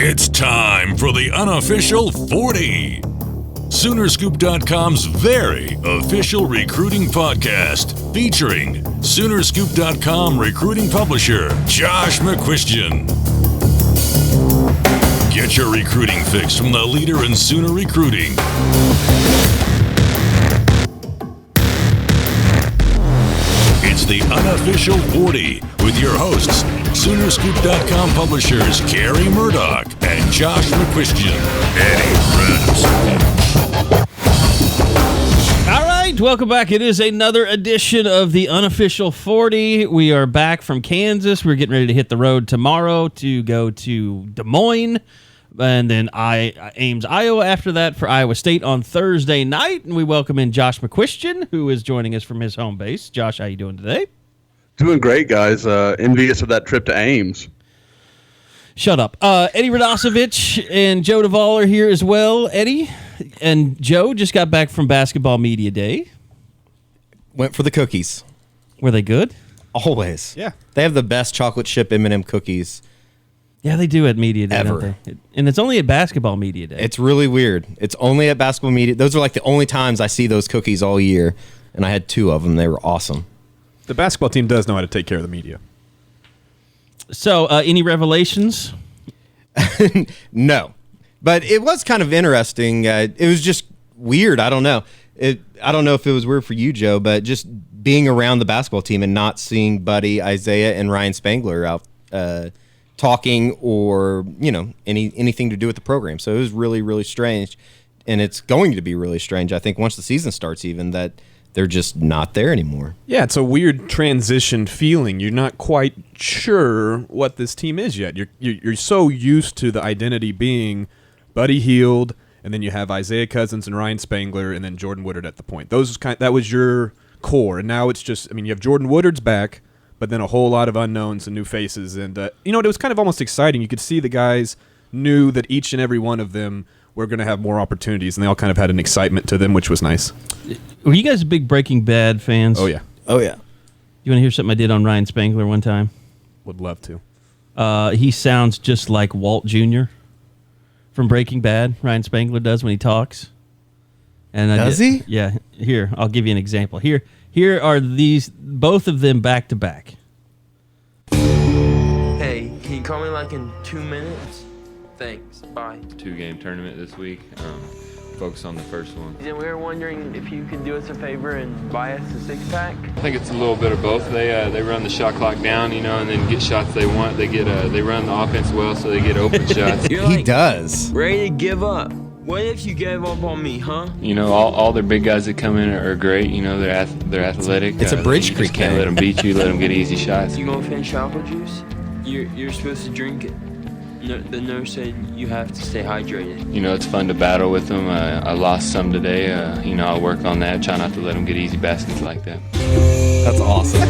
It's time for the unofficial 40. Soonerscoop.com's very official recruiting podcast featuring Soonerscoop.com recruiting publisher Josh McCuistion. Get your recruiting fix from the leader in Sooner recruiting. It's the unofficial 40 with your hosts, Soonerscoop.com publishers Gary Murdoch and Josh McCuistion. Eddie Reynolds. All right, welcome back. It is another edition of the unofficial 40. We are back from Kansas. We're getting ready to hit the road tomorrow to go to Des Moines, and then Ames, Iowa after that for Iowa State on Thursday night. And we welcome in Josh McCuistion, who is joining us from his home base. Josh, how you doing today? Doing great, guys. Envious of that trip to Ames. Shut up. Eddie Radosevich and Joe Duvall are here as well. Eddie and Joe just got back from Basketball Media Day. Went for the cookies. Were they good? Always. Yeah. They have the best chocolate chip M&M cookies. Yeah, they do at Media Day, Ever. don't they? And it's only at Basketball Media Day. It's really weird. It's only at Basketball Media. Those are like the only times I see those cookies all year, and I had 2 of them. They were awesome. The basketball team does know how to take care of the media. So, any revelations? No. But it was kind of interesting. It was just weird. I don't know. I don't know if it was weird for you, Joe, but just being around the basketball team and not seeing Buddy, Isaiah, and Ryan Spangler out talking or, anything to do with the program. So it was really, really strange. And it's going to be really strange, I think, once the season starts even, that they're just not there anymore. Yeah, it's a weird transition feeling. You're not quite sure what this team is yet. You're so used to the identity being Buddy Hield, and then you have Isaiah Cousins and Ryan Spangler, and then Jordan Woodard at the point. That was your core, and now it's just, you have Jordan Woodard's back, but then a whole lot of unknowns and new faces. And, it was kind of almost exciting. You could see the guys knew that each and every one of them were going to have more opportunities, and they all kind of had an excitement to them, which was nice. Were you guys big Breaking Bad fans? Oh, yeah. Oh, yeah. You want to hear something I did on Ryan Spangler one time? Would love to. He sounds just like Walt Jr. from Breaking Bad. Ryan Spangler does when he talks. And does he? Yeah. Here, I'll give you an example. Here are these, both of them back to back. Hey, can you call me like in 2 minutes? Thanks. Bye. 2-game tournament this week. Focus on the first one. And we were wondering if you could do us a favor and buy us a 6-pack. I think it's a little bit of both. They run the shot clock down, and then get shots they want. They run the offense well, so they get open shots. He does. Ready to give up. What if you gave up on me, huh? All their big guys that come in are great. They're athletic. It's a Bridge Creek You can't let them beat you. Let them get easy shots. You gonna finish apple juice? You're supposed to drink it. The nurse said you have to stay hydrated. It's fun to battle with them. I lost some today. I'll work on that. Try not to let them get easy baskets like that. That's awesome.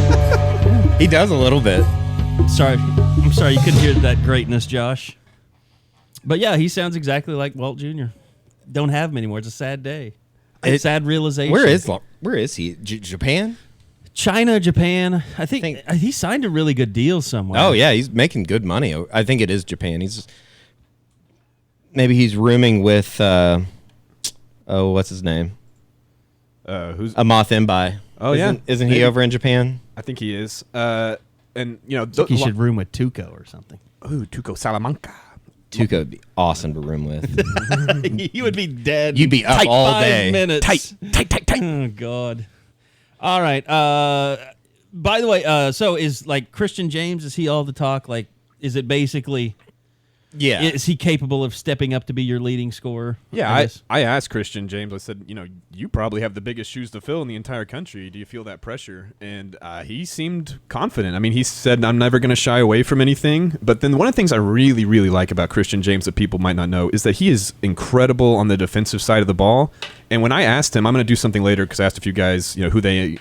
He does a little bit. I'm sorry you couldn't hear that greatness, Josh. But yeah, he sounds exactly like Walt Jr. Don't have him anymore. It's a sad day. Sad realization. Where is he? Japan? China, Japan. I think he signed a really good deal somewhere. Oh yeah, he's making good money. I think it is Japan. Maybe he's rooming with what's his name? Who's Amath Mbai. Oh, yeah. Isn't he over in Japan? I think he is. He should room with Tuco or something. Ooh, Tuco Salamanca. Tuco would be awesome to room with. You would be dead. You'd be up all 5 day. minutes. Tight. Oh God. All right. By the way, so is Christian James? Is he all the talk? Is it basically? Yeah. Is he capable of stepping up to be your leading scorer? Yeah, I asked Christian James. I said, you probably have the biggest shoes to fill in the entire country. Do you feel that pressure? And he seemed confident. He said, I'm never going to shy away from anything. But then one of the things I really, really like about Christian James that people might not know is that he is incredible on the defensive side of the ball. And when I asked him, I'm going to do something later because I asked a few guys, who they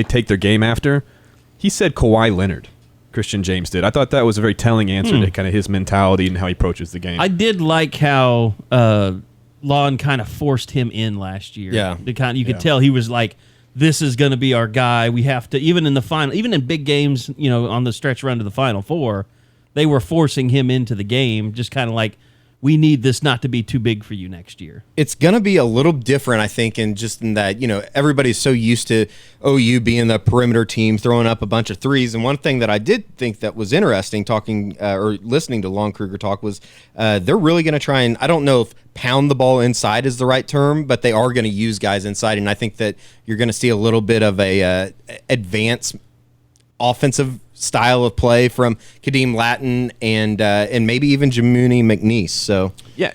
take their game after. He said Kawhi Leonard. Christian James did. I thought that was a very telling answer to kind of his mentality and how he approaches the game. I did like how Lon kind of forced him in last year. Yeah. You could tell he was like, this is going to be our guy. We have to, even in the final, even in big games, on the stretch run to the Final Four, they were forcing him into the game, just kind of like, we need this not to be too big for you next year. It's going to be a little different, I think, in that, everybody's so used to OU being the perimeter team, throwing up a bunch of threes. And one thing that I did think that was interesting talking or listening to Lon Kruger talk was they're really going to try and, I don't know if pound the ball inside is the right term, but they are going to use guys inside. And I think that you're going to see a little bit of a advanced offensive style of play from Kadeem Latin and maybe even Jamuni McNeese. So yeah,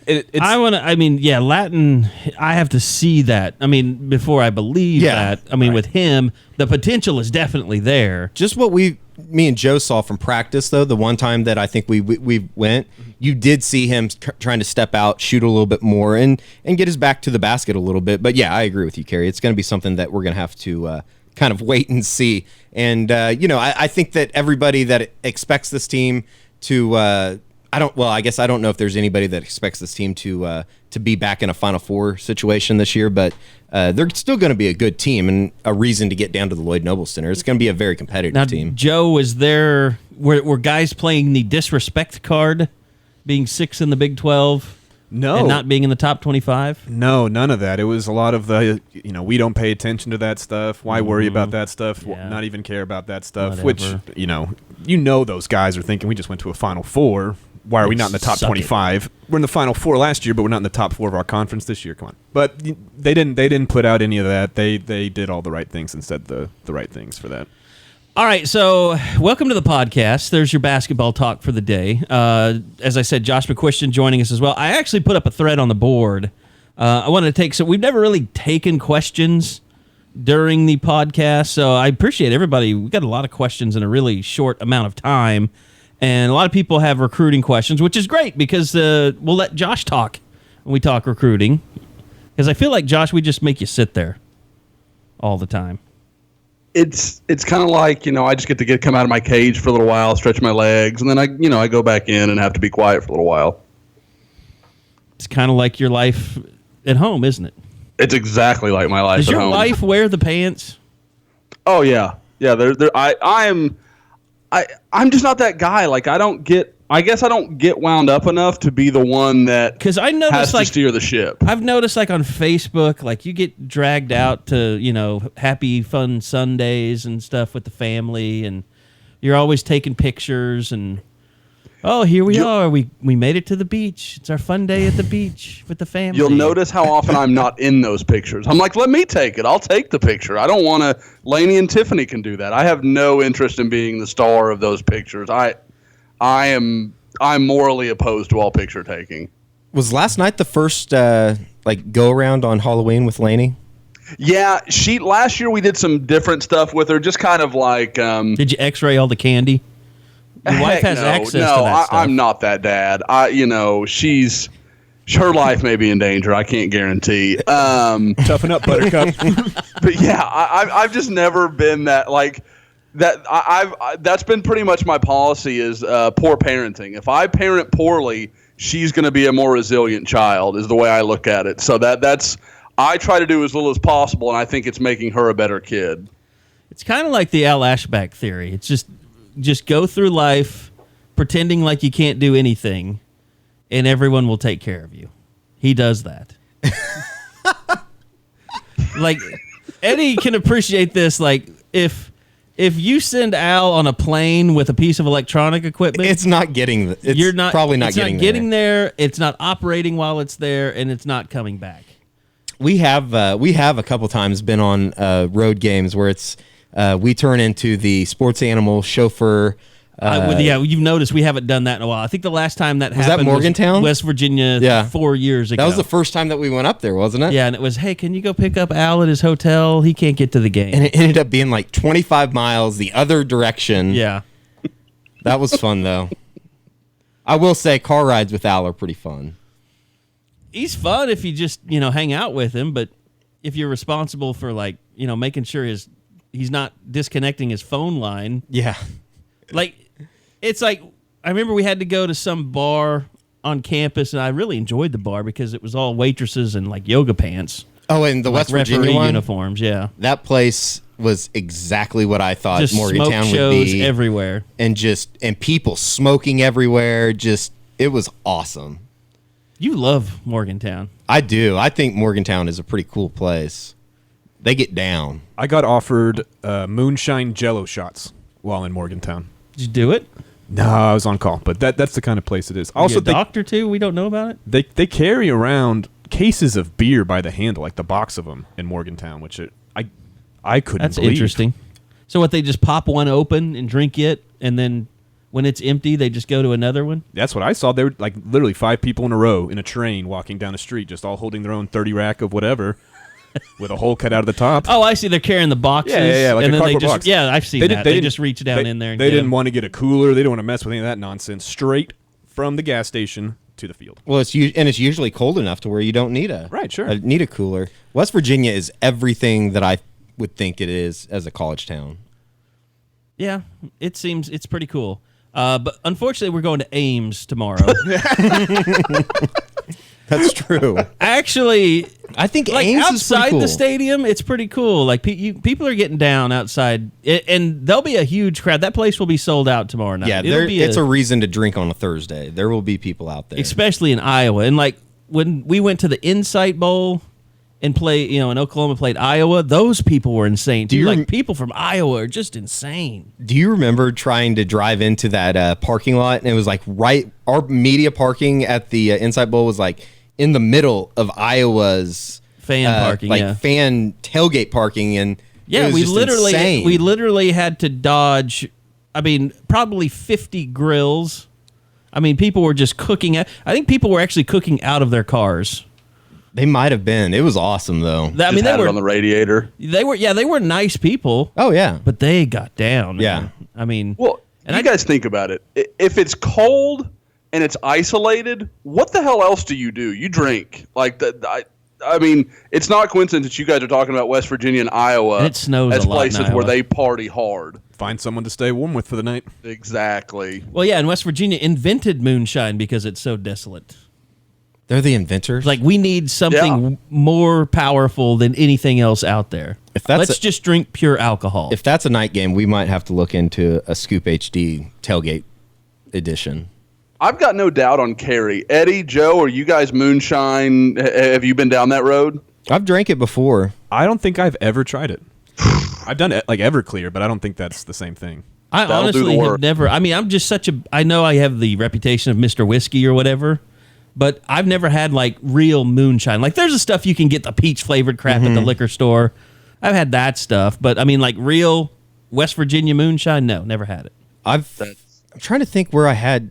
Latin. I have to see that. I mean, before I believe that. I mean, with him, the potential is definitely there. Just what me and Joe saw from practice, though, the one time that I think we went, you did see him trying to step out, shoot a little bit more, and get his back to the basket a little bit. But yeah, I agree with you, Kerry. It's going to be something that we're going to have to kind of wait and see. And I think that everybody that expects this team to I guess I don't know if there's anybody that expects this team to be back in a Final Four situation this year, but they're still going to be a good team and a reason to get down to the Lloyd Noble Center. It's going to be a very competitive team. Joe, was there were guys playing the disrespect card, being 6 in the Big 12? No. And not being in the top 25? No, none of that. It was a lot of the, we don't pay attention to that stuff. Why worry about that stuff? Yeah. Not even care about that stuff. Whatever. Which, those guys are thinking, we just went to a Final Four. Why are we not in the top 25? We're in the Final Four last year, but we're not in the top 4 of our conference this year. Come on. But they didn't put out any of that. They did all the right things and said the right things for that. All right, so welcome to the podcast. There's your basketball talk for the day. As I said, Josh McQuistion joining us as well. I actually put up a thread on the board. I wanted to we've never really taken questions during the podcast, so I appreciate everybody. We got a lot of questions in a really short amount of time, and a lot of people have recruiting questions, which is great because we'll let Josh talk when we talk recruiting. Because I feel like, Josh, we just make you sit there all the time. It's kind of like, I just get to come out of my cage for a little while, stretch my legs, and then I go back in and have to be quiet for a little while. It's kind of like your life at home, isn't it? It's exactly like my life Does at your home. wife wear the pants? Oh yeah. Yeah, I'm just not that guy. Like I guess I don't get wound up enough to be the one that has to steer the ship. I've noticed on Facebook, you get dragged out to, happy fun Sundays and stuff with the family, and you're always taking pictures and, oh, here we are. We made it to the beach. It's our fun day at the beach with the family. You'll notice how often I'm not in those pictures. I'm like, let me take it. I'll take the picture. I don't want to. Lainey and Tiffany can do that. I have no interest in being the star of those pictures. I'm morally opposed to all picture taking. Was last night the first go around on Halloween with Lainey? Yeah, last year we did some different stuff with her, just kind of like. Did you X-ray all the candy? Your wife has access to that stuff. I'm not that dad. Her life may be in danger. I can't guarantee. Toughen up, Buttercup. But yeah, I've just never been that that. That's been pretty much my policy is poor parenting. If I parent poorly, she's going to be a more resilient child. Is the way I look at it. So that's I try to do as little as possible, and I think it's making her a better kid. It's kind of like the Al Ashback theory. It's just go through life pretending like you can't do anything, and everyone will take care of you. He does that. Eddie can appreciate this. If you send Al on a plane with a piece of electronic equipment, it's not getting. Probably not getting there. It's not operating while it's there, and it's not coming back. We have a couple times been on road games where it's we turn into the sports animal chauffeur. You've noticed we haven't done that in a while. I think the last time that happened was Morgantown, West Virginia, 4 years ago. That was the first time that we went up there, wasn't it? Yeah, and it was, hey, can you go pick up Al at his hotel? He can't get to the game. And it ended up being 25 miles the other direction. Yeah. That was fun, though. I will say car rides with Al are pretty fun. He's fun if you just, hang out with him, but if you're responsible for, making sure he's not disconnecting his phone line. Yeah. It's I remember we had to go to some bar on campus, and I really enjoyed the bar because it was all waitresses and yoga pants. Oh, and the West Virginia one? uniforms, yeah. That place was exactly what I thought Just Morgantown smoke would shows be. everywhere. And people smoking everywhere. It was awesome. You love Morgantown. I do. I think Morgantown is a pretty cool place. They get down. I got offered moonshine Jello shots while in Morgantown. Did you do it? No, I was on call, but that's the kind of place it is. Also, Also, a doctor too? We don't know about it? they carry around cases of beer by the handle, like the box of them in Morgantown, which I couldn't That's believe. interesting. So what, they just pop one open and drink it, and then when it's empty, they just go to another one? That's what I saw. They were like literally 5 people in a row in a train walking down the street, just all holding their own 30 rack of whatever with a hole cut out of the top. Oh, I see. They're carrying the boxes. Yeah, like and a then they cardboard just, box. yeah, I've seen that. They just reach down in there. And they get didn't 'em. want to get a cooler. They didn't want to mess with any of that nonsense. Straight from the gas station to the field. Well, it's usually cold enough to where you don't need a cooler. West Virginia is everything that I would think it is as a college town. Yeah, it's pretty cool. But unfortunately, we're going to Ames tomorrow. That's true. Actually, I think like Ames is outside pretty cool. the stadium, it's pretty cool. Like people are getting down outside, and there'll be a huge crowd. That place will be sold out tomorrow night. Yeah, it's a reason to drink on a Thursday. There will be people out there, especially in Iowa. And like when we went to the Insight Bowl and in Oklahoma played Iowa, those people were insane too. Like people from Iowa are just insane. Do you remember trying to drive into that parking lot, and it was like our media parking at the Insight Bowl was like in the middle of Iowa's fan parking, fan tailgate parking, and we literally had to dodge. I mean, probably 50 grills. I mean, people were just cooking. I think people were actually cooking out of their cars. They might have been. It was awesome though. They were on the radiator. They were nice people. Oh yeah, but they got down. Yeah, I mean, you guys think about it. If it's cold and it's isolated, what the hell else do? You drink. Like I mean, it's not coincidence that you guys are talking about West Virginia and Iowa and it snows as a lot places in Iowa. where they party hard. Find someone to stay warm with for the night. Exactly. Well, yeah, and West Virginia invented moonshine because it's so desolate. They're the inventors. Like, we need something more powerful than anything else out there. Let's just drink pure alcohol. If that's a night game, we might have to look into a Scoop HD tailgate edition. I've got no doubt on Carey. Eddie, Joe, are you guys moonshine? Have you been down that road? I've drank it before. I don't think I've ever tried it. I've done it like Everclear, but I don't think that's the same thing. I honestly have never. I mean, I'm just I know I have the reputation of Mr. Whiskey or whatever, but I've never had like real moonshine. Like, there's the stuff you can get, the peach flavored crap at the liquor store. I've had that stuff, but I mean, like real West Virginia moonshine, no, never had it. I'm trying to think where I had.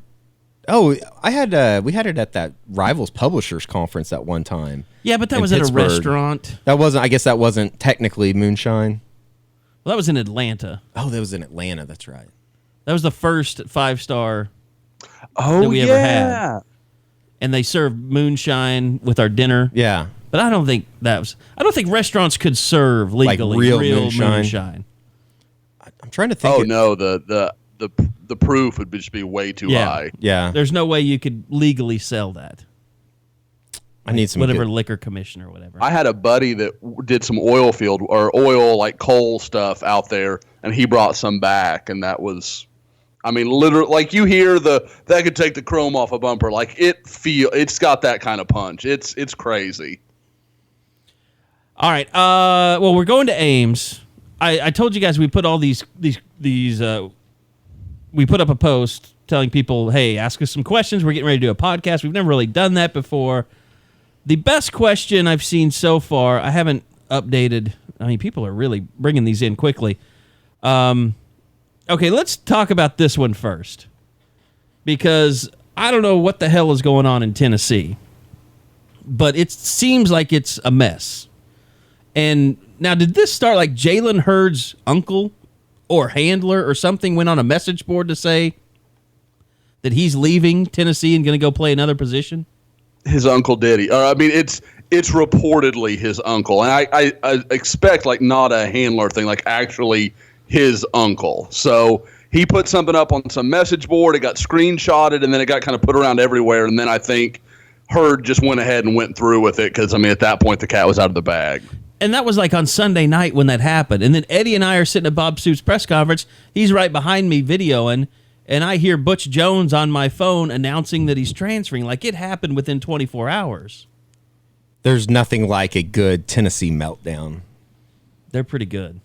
Oh, we had it at that Rivals Publishers Conference at one time. Yeah, but that was at a restaurant. I guess that wasn't technically moonshine. Well, that was in Atlanta. Oh, that was in Atlanta. That's right. That was the first 5-star that we ever had. And they served moonshine with our dinner. Yeah. But I don't think restaurants could serve legally like real moonshine. I'm trying to think. Oh no, the proof would just be way too high. Yeah. There's no way you could legally sell that. I need some liquor commission or whatever. I had a buddy that did some oil like coal stuff out there, and he brought some back, and that was, I mean, literally, like you hear that could take the chrome off a bumper, like it's got that kind of punch. It's crazy. All right. Well, we're going to Ames. I told you guys we put all these we put up a post telling people, hey, ask us some questions. We're getting ready to do a podcast. We've never really done that before. The best question I've seen so far, I haven't updated. I mean, people are really bringing these in quickly. Okay, let's talk about this one first, because I don't know what the hell is going on in Tennessee, but it seems like it's a mess. And now, did this start like Jalen Hurd's uncle or handler or something went on a message board to say that he's leaving Tennessee and going to go play another position? His uncle did. I mean, it's reportedly his uncle, and I expect like not a handler thing, like actually his uncle. So he put something up on some message board. It got screenshotted, and then it got kind of put around everywhere. And then I think Hurd just went ahead and went through with it because, I mean, at that point the cat was out of the bag. And that was like on Sunday night when that happened. And then Eddie and I are sitting at Bob Stoops' press conference. He's right behind me videoing, and I hear Butch Jones on my phone announcing that he's transferring. Like, it happened within 24 hours. There's nothing like a good Tennessee meltdown. They're pretty good.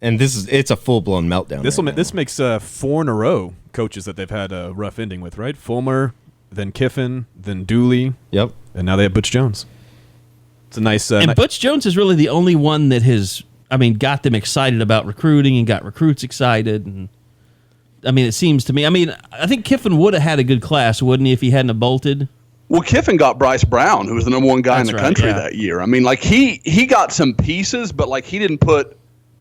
And it's a full-blown meltdown. This makes 4 in a row coaches that they've had a rough ending with, right? Fulmer, then Kiffin, then Dooley. Yep. And now they have Butch Jones. It's a nice... and Butch Jones is really the only one that has, got them excited about recruiting and got recruits excited. And it seems to me... I think Kiffin would have had a good class, wouldn't he, if he hadn't have bolted? Well, Kiffin got Bryce Brown, who was the number one guy in the country that year. He got some pieces, but he didn't put...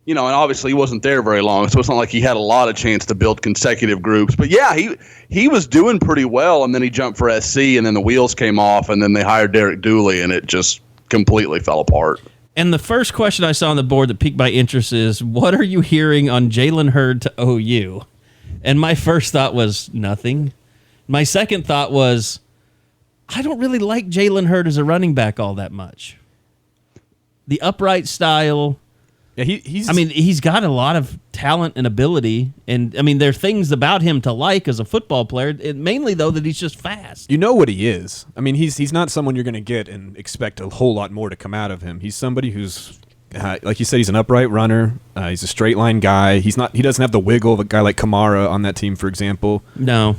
and obviously he wasn't there very long, so it's not like he had a lot of chance to build consecutive groups. But yeah, he was doing pretty well, and then he jumped for SC, and then the wheels came off, and then they hired Derek Dooley, and it just completely fell apart. And the first question I saw on the board that piqued my interest is, what are you hearing on Jalen Hurd to OU? And my first thought was nothing. My second thought was, I don't really like Jalen Hurd as a running back all that much. The upright style... Yeah, he's. He's got a lot of talent and ability, and there are things about him to like as a football player. Mainly, though, that he's just fast. You know what he is. He's not someone you're going to get and expect a whole lot more to come out of him. He's somebody who's, like you said, he's an upright runner. He's a straight line guy. He doesn't have the wiggle of a guy like Kamara on that team, for example. No.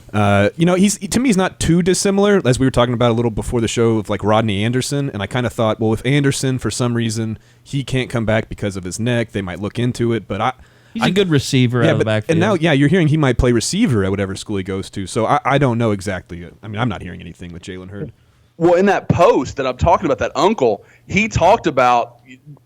He's not too dissimilar, as we were talking about a little before the show, of like Rodney Anderson. And I kind of thought, well, if Anderson, for some reason, he can't come back because of his neck, they might look into it. But he's a good receiver out of the backfield. And now, you're hearing he might play receiver at whatever school he goes to. So I don't know exactly. I'm not hearing anything with Jalen Hurd. Well, in that post that I'm talking about, that uncle, he talked about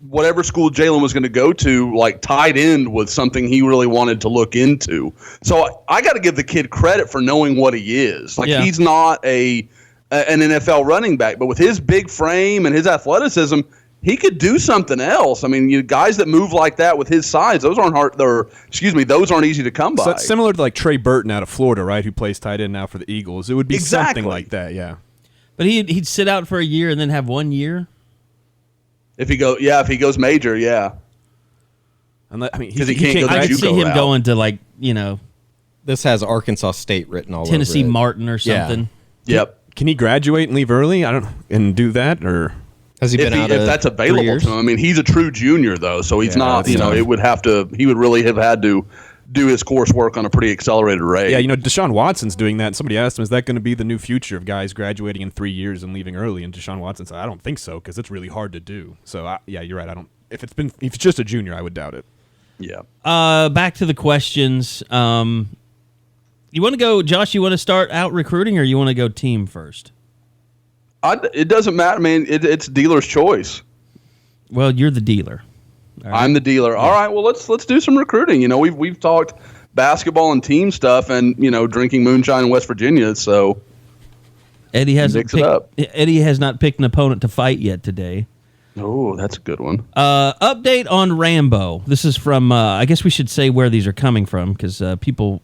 whatever school Jalen was going to go to, tied in with something he really wanted to look into. So I got to give the kid credit for knowing what he is. He's not an NFL running back, but with his big frame and his athleticism, he could do something else. Guys that move like that with his size, those aren't hard. Those aren't easy to come by. So that's similar to Trey Burton out of Florida, right? Who plays tight end now for the Eagles. It would be something like that, yeah. But he'd sit out for a year and then have 1 year. If he goes major, yeah. Because he can't go I that could see JUCO him route. going to This has Arkansas State written all Tennessee over it. Martin or something. Yeah. Yep. Can he graduate and leave early? And do that, or Has he been out if that's available to him? He's a true junior though, so he's not. He would really have had to do his coursework on a pretty accelerated rate. Yeah, Deshaun Watson's doing that. And somebody asked him, is that going to be the new future of guys graduating in 3 years and leaving early? And Deshaun Watson said, I don't think so, because it's really hard to do. So, you're right. If it's just a junior, I would doubt it. Yeah. Back to the questions. You want to go, Josh, you want to start out recruiting, or you want to go team first? It doesn't matter, man. It's dealer's choice. Well, you're the dealer. Right. I'm the dealer. All right, well, let's do some recruiting. We've talked basketball and team stuff, and drinking moonshine in West Virginia. So Eddie has not picked an opponent to fight yet today. Oh, that's a good one. Update on Rambo. This is from. I guess we should say where these are coming from because people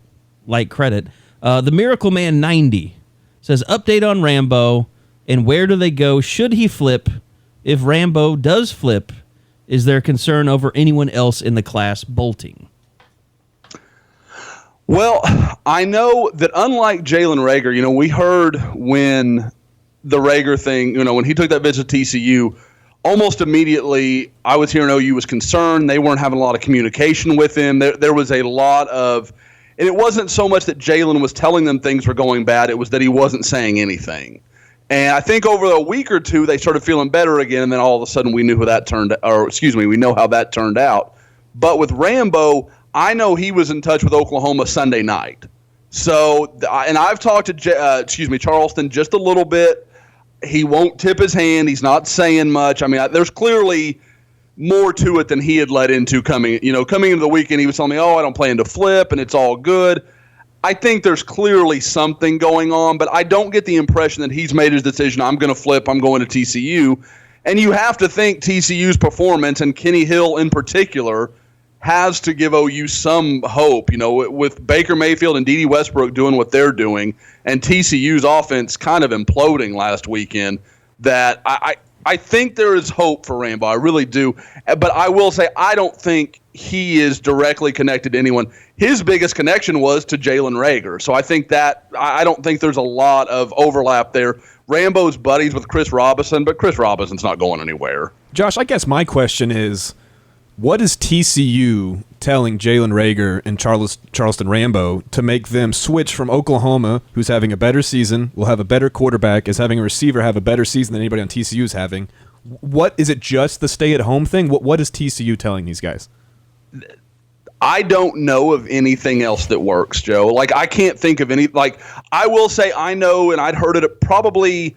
like credit. The Miracle Man 90 says update on Rambo and where do they go? Should he flip? If Rambo does flip, is there concern over anyone else in the class bolting? Well, I know that unlike Jalen Reagor, we heard when the Reagor thing, when he took that visit to TCU, almost immediately I was hearing OU was concerned. They weren't having a lot of communication with him. There was a lot of, and it wasn't so much that Jalen was telling them things were going bad. It was that he wasn't saying anything. And I think over a week or two, they started feeling better again. And then all of a sudden we know how that turned out. But with Rambo, I know he was in touch with Oklahoma Sunday night. So, and I've talked to, Charleston just a little bit. He won't tip his hand. He's not saying much. There's clearly more to it than he had led into coming into the weekend. He was telling me, I don't plan to flip and it's all good. I think there's clearly something going on, but I don't get the impression that he's made his decision. I'm going to flip. I'm going to TCU. And you have to think TCU's performance, and Kenny Hill in particular, has to give OU some hope. With Baker Mayfield and Dede Westbrook doing what they're doing, and TCU's offense kind of imploding last weekend, that I I think there is hope for Rambo. I really do. But I will say I don't think he is directly connected to anyone. His biggest connection was to Jalen Reagor. So I think that I don't think there's a lot of overlap there. Rambo's buddies with Chris Robinson, but Chris Robinson's not going anywhere. Josh, I guess my question is, what is TCU telling Jalen Reagor and Charleston Rambo to make them switch from Oklahoma, who's having a better season, will have a better quarterback, is having a receiver have a better season than anybody on TCU is having? What is it? Just the stay-at-home thing? What is TCU telling these guys? I don't know of anything else that works, Joe. Like, I can't think of any. Like, I will say I know, and I'd heard it probably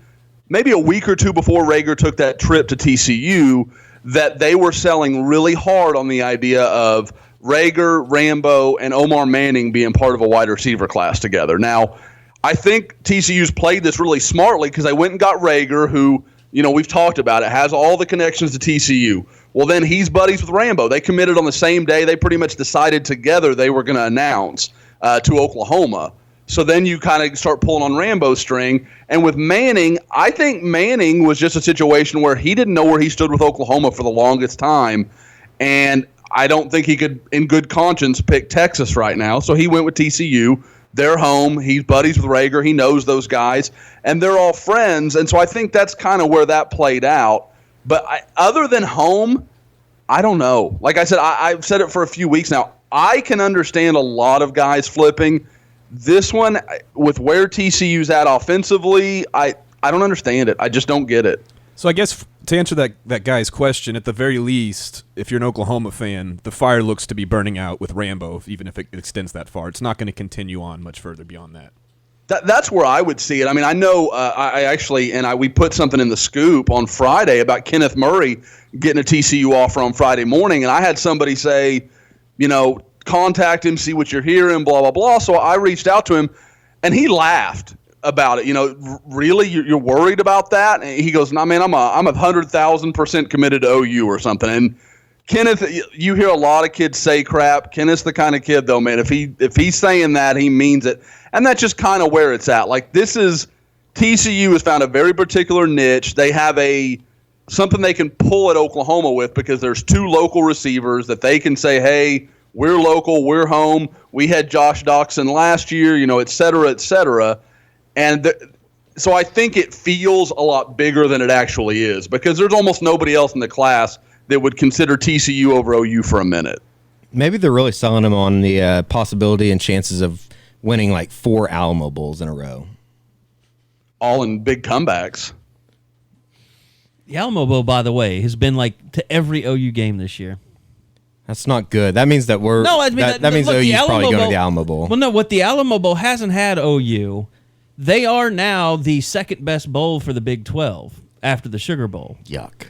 maybe a week or two before Reagor took that trip to TCU, that they were selling really hard on the idea of Reagor, Rambo, and Omar Manning being part of a wide receiver class together. Now, I think TCU's played this really smartly because they went and got Reagor, who, we've talked about it, has all the connections to TCU. Well, then he's buddies with Rambo. They committed on the same day. They pretty much decided together they were going to announce to Oklahoma. So then you kind of start pulling on Rambo's string. And with Manning, I think Manning was just a situation where he didn't know where he stood with Oklahoma for the longest time. And I don't think he could, in good conscience, pick Texas right now. So he went with TCU. They're home. He's buddies with Reagor. He knows those guys. And they're all friends. And so I think that's kind of where that played out. But other than home, I don't know. Like I said, I've said it for a few weeks now. I can understand a lot of guys flipping. This one, with where TCU's at offensively, I don't understand it. I just don't get it. So I guess to answer that guy's question, at the very least, if you're an Oklahoma fan, the fire looks to be burning out with Rambo, even if it extends that far. It's not going to continue on much further beyond that. That's where I would see it. I mean, I know we put something in the scoop on Friday about Kenneth Murray getting a TCU offer on Friday morning, and I had somebody say, contact him, see what you're hearing, blah, blah, blah. So I reached out to him, and he laughed about it. Really, you're worried about that? And he goes, "No, man, I'm 100,000% committed to OU or something." And Kenneth, you hear a lot of kids say crap. Kenneth's the kind of kid, though, man. If he's saying that, he means it, and that's just kind of where it's at. Like, TCU has found a very particular niche. They have something they can pull at Oklahoma with because there's two local receivers that they can say, "Hey, we're local, we're home. We had Josh Doxson last year," et cetera, et cetera. And so I think it feels a lot bigger than it actually is because there's almost nobody else in the class that would consider TCU over OU for a minute. Maybe they're really selling them on the possibility and chances of winning like 4 Alamo Bowls in a row. All in big comebacks. The Alamo Bowl, by the way, has been to every OU game this year. That's not good. That means that that means OU's probably going to the Alamo Bowl. Well, no, what the Alamo Bowl hasn't had OU, they are now the second best bowl for the Big 12 after the Sugar Bowl. Yuck.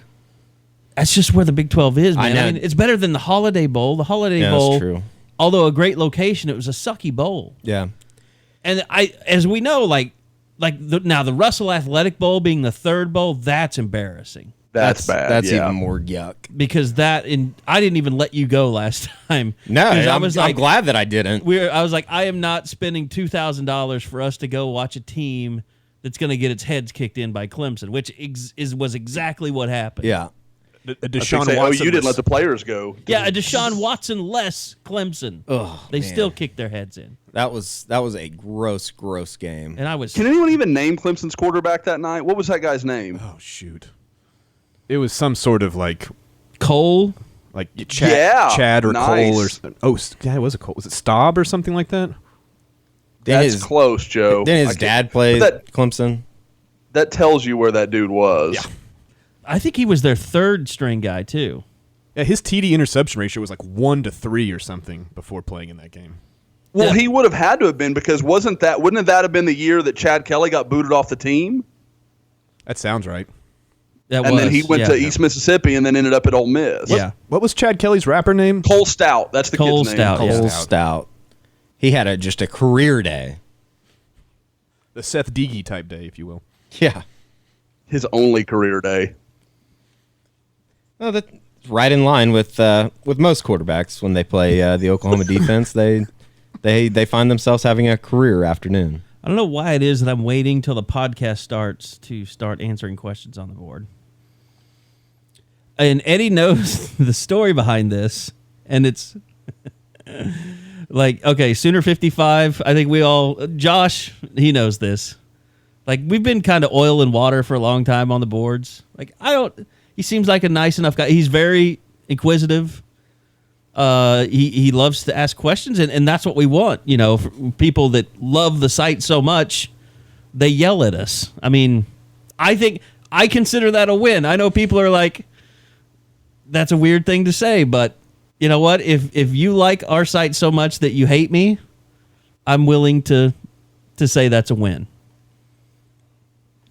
That's just where the Big 12 is, man. I mean, it's better than the Holiday Bowl. The Holiday Bowl, that's true. Although a great location, it was a sucky bowl. Yeah. And as we know, now the Russell Athletic Bowl being the third bowl, that's embarrassing. That's bad. That's yeah. even more yuck. Because I didn't even let you go last time. No, I'm glad that I didn't. I was like, I am not spending $2,000 for us to go watch a team that's going to get its heads kicked in by Clemson, which was exactly what happened. Yeah. Deshaun Watson. You didn't let the players go. Yeah, a Deshaun Watson less Clemson. They still kicked their heads in. That was a gross game. And Can anyone even name Clemson's quarterback that night? What was that guy's name? Oh shoot. It was some sort of Cole, Chad or nice. Cole or it was a Cole. Was it Staub or something like that? That's close, Joe. Then his dad played Clemson. That tells you where that dude was. Yeah. I think he was their third string guy too. Yeah, his TD interception ratio was 1 to 3 or something before playing in that game. Well, he would have had to have been because wouldn't that have been the year that Chad Kelly got booted off the team? That sounds right. Then he went to East Mississippi and then ended up at Ole Miss. What was Chad Kelly's rapper name? Cole Stout. That's the kid's name. Cole Stout. He had just a career day. The Seth Deege type day, if you will. Yeah. His only career day. Oh, that's right in line with most quarterbacks when they play the Oklahoma defense. They find themselves having a career afternoon. I don't know why it is that I'm waiting till the podcast starts to start answering questions on the board. And Eddie knows the story behind this, and it's like, okay, Sooner 55. I think we all, Josh, he knows this. Like, we've been kind of oil and water for a long time on the boards. Like, he seems like a nice enough guy. He's very inquisitive. He loves to ask questions, and that's what we want. You know, for people that love the site so much, they yell at us. I mean, I consider that a win. I know people are like, that's a weird thing to say, but you know what? If you like our site so much that you hate me, I'm willing to say that's a win.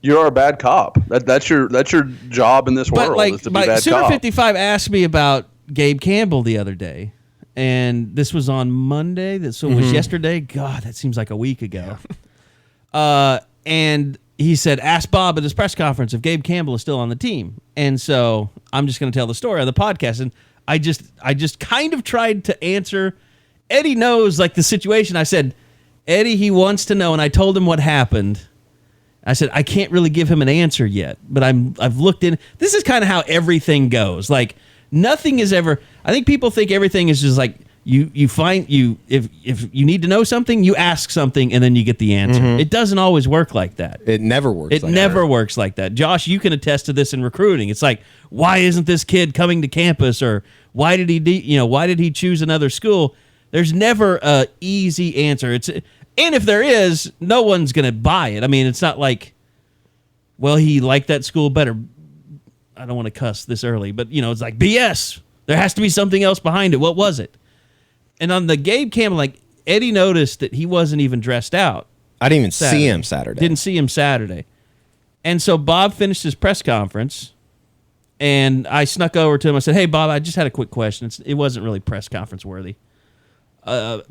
You're a bad cop. That's your job in this world, is to be bad Sooner cop. 55 asked me about Gabe Campbell the other day, and this was on Monday. So it was yesterday. God, that seems like a week ago. Yeah. And he said, ask Bob at his press conference if Gabe Campbell is still on the team. And so I'm just going to tell the story on the podcast. And I just kind of tried to answer. Eddie knows, like, the situation. I said, Eddie, he wants to know. And I told him what happened. I said, I can't really give him an answer yet, but I've looked in. This is kind of how everything goes. Like, nothing is ever, I think people think everything is just like, if you need to know something, you ask something and then you get the answer. It doesn't always work like that. It never works. It never works like that. Josh, you can attest to this in recruiting. It's like, why isn't this kid coming to campus, or why did he choose another school? There's never a easy answer. And if there is, no one's going to buy it. I mean, it's not like, well, he liked that school better. I don't want to cuss this early, but it's like BS. There has to be something else behind it. What was it? And on the Gabe Campbell, like, Eddie noticed that he wasn't even dressed out. I didn't even see him Saturday. Didn't see him Saturday. And so Bob finished his press conference, and I snuck over to him. I said, hey, Bob, I just had a quick question. It wasn't really press conference worthy. I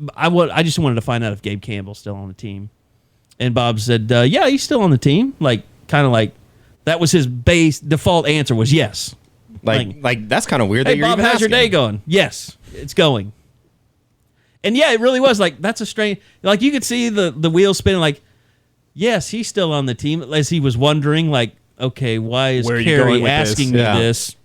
just wanted to find out if Gabe Campbell's still on the team. And Bob said, yeah, he's still on the team. Like, kind of like, that was his base default answer was yes. Like that's kind of weird. Hey, that you're Bob, even how's your asking. day going? Yes, it's going. And yeah, it really was. Like, that's a strange, like, you could see the wheels spinning, like, yes, he's still on the team, as he was wondering, like, okay, why is Kerry asking me this?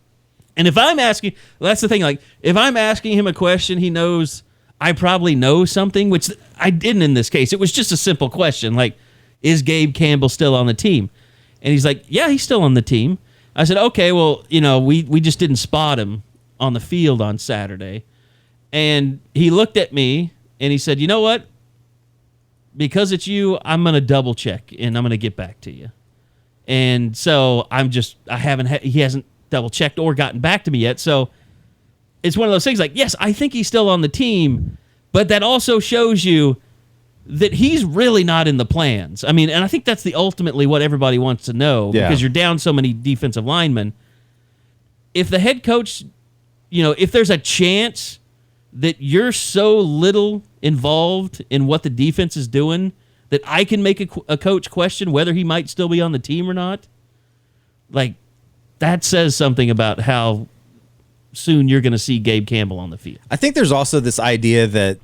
And if I'm asking, that's the thing, like, if I'm asking him a question, he knows I probably know something, which I didn't in this case. It was just a simple question, like, is Gabe Campbell still on the team? And he's like, yeah, he's still on the team. I said, okay, well, we just didn't spot him on the field on Saturday. And he looked at me and he said, you know what? Because it's you, I'm going to double check and I'm going to get back to you. And so he hasn't double checked or gotten back to me yet. So it's one of those things like, yes, I think he's still on the team, but that also shows you that he's really not in the plans. I mean, and I think that's ultimately what everybody wants to know, because you're down so many defensive linemen. If the head coach, if there's a chance that you're so little involved in what the defense is doing that I can make a coach question whether he might still be on the team or not, like, that says something about how soon you're going to see Gabe Campbell on the field. I think there's also this idea that,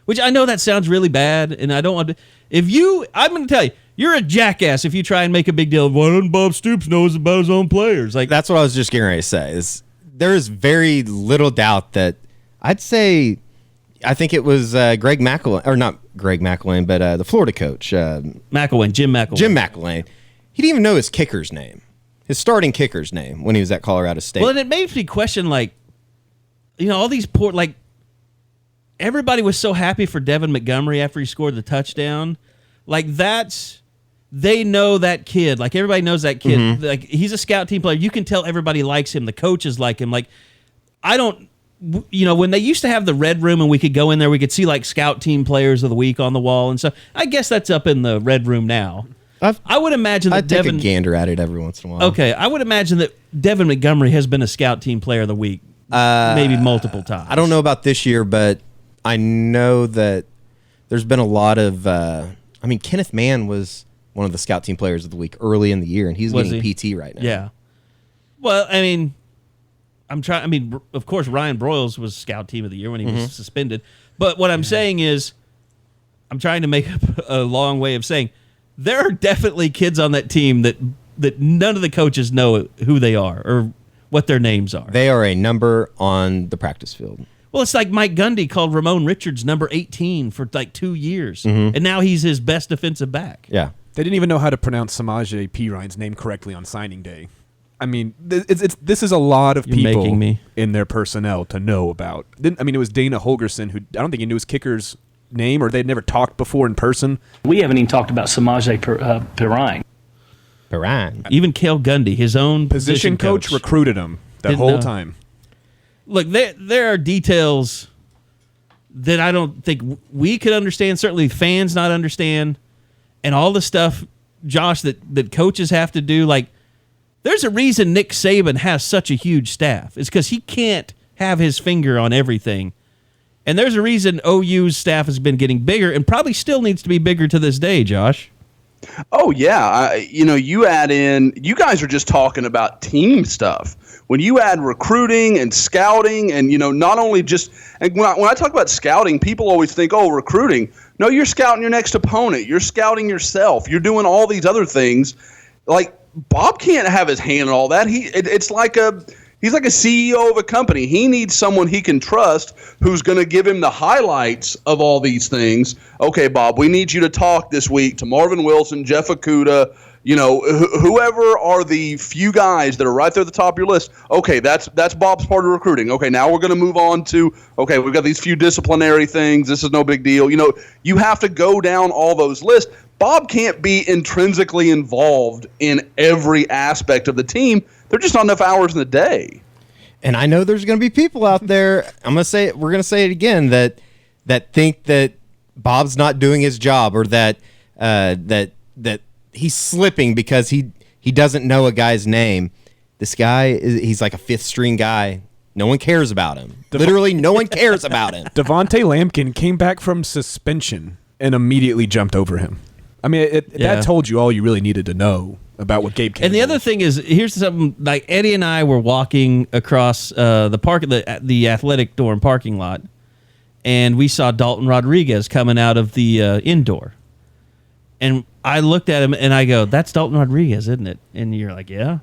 which I know that sounds really bad, and I don't want to. I'm going to tell you, you're a jackass if you try and make a big deal of, why doesn't Bob Stoops knows about his own players? Like, that's what I was just getting ready to say. There is very little doubt that I think it was Greg McElwain, or not Greg McElwain, but the Florida coach. Jim McElwain. Jim McElwain. He didn't even know his kicker's name, his starting kicker's name, when he was at Colorado State. Well, and it makes me question, like, all these poor, like, everybody was so happy for Devin Montgomery after he scored the touchdown. Like, they know that kid. Like, everybody knows that kid. Mm-hmm. Like, he's a scout team player. You can tell everybody likes him. The coaches like him. Like, when they used to have the red room and we could go in there, we could see, like, scout team players of the week on the wall and stuff. I guess that's up in the red room now. I would imagine that I'd take a gander at it every once in a while. Okay, I would imagine that Devin Montgomery has been a scout team player of the week, maybe multiple times. I don't know about this year, but I know that there's been a lot of. Kenneth Mann was one of the scout team players of the week early in the year, and he's getting PT right now. Yeah. Well, I mean, of course, Ryan Broyles was scout team of the year when he was suspended. But what I'm saying is, I'm trying to make up a long way of saying, there are definitely kids on that team that none of the coaches know who they are or what their names are. They are a number on the practice field. Well, it's like Mike Gundy called Ramon Richards number 18 for like 2 years, and now he's his best defensive back. Yeah. They didn't even know how to pronounce Samaje Perine name correctly on signing day. I mean, this is a lot of people in their personnel to know about. It was Dana Holgerson, who I don't think he knew his kicker's name, or they'd never talked before in person. We haven't even talked about Samaje Perine. Even Cale Gundy, his own position coach, recruited him that whole time. Look, there are details that I don't think we could understand. Certainly, fans not understand, and all the stuff, Josh, that coaches have to do. Like, there's a reason Nick Saban has such a huge staff. It's because he can't have his finger on everything, and there's a reason OU's staff has been getting bigger and probably still needs to be bigger to this day, Josh. Oh, yeah. You add in, you guys are just talking about team stuff. When you add recruiting and scouting and, not only just, and when I talk about scouting, people always think, oh, recruiting. No, you're scouting your next opponent. You're scouting yourself. You're doing all these other things. Like, Bob can't have his hand in all that. He's like a CEO of a company. He needs someone he can trust who's going to give him the highlights of all these things. Okay, Bob, we need you to talk this week to Marvin Wilson, Jeff Okuda, whoever are the few guys that are right there at the top of your list. Okay, that's Bob's part of recruiting. Okay, now we're going to move on to, okay, we've got these few disciplinary things. This is no big deal. You have to go down all those lists. Bob can't be intrinsically involved in every aspect of the team. There are just not enough hours in the day. And I know there's going to be people out there, we're going to say it again, that think that Bob's not doing his job, or that he's slipping because he doesn't know a guy's name. This guy, he's like a fifth string guy. No one cares about him. Literally, no one cares about him. Devontae Lampkin came back from suspension and immediately jumped over him. I mean, that told you all you really needed to know about what Gabe Campbell. And the other thing is, here's something, like Eddie and I were walking across the athletic dorm parking lot, and we saw Dalton Rodriguez coming out of the indoor. And I looked at him and I go, that's Dalton Rodriguez, isn't it? And you're like, yeah.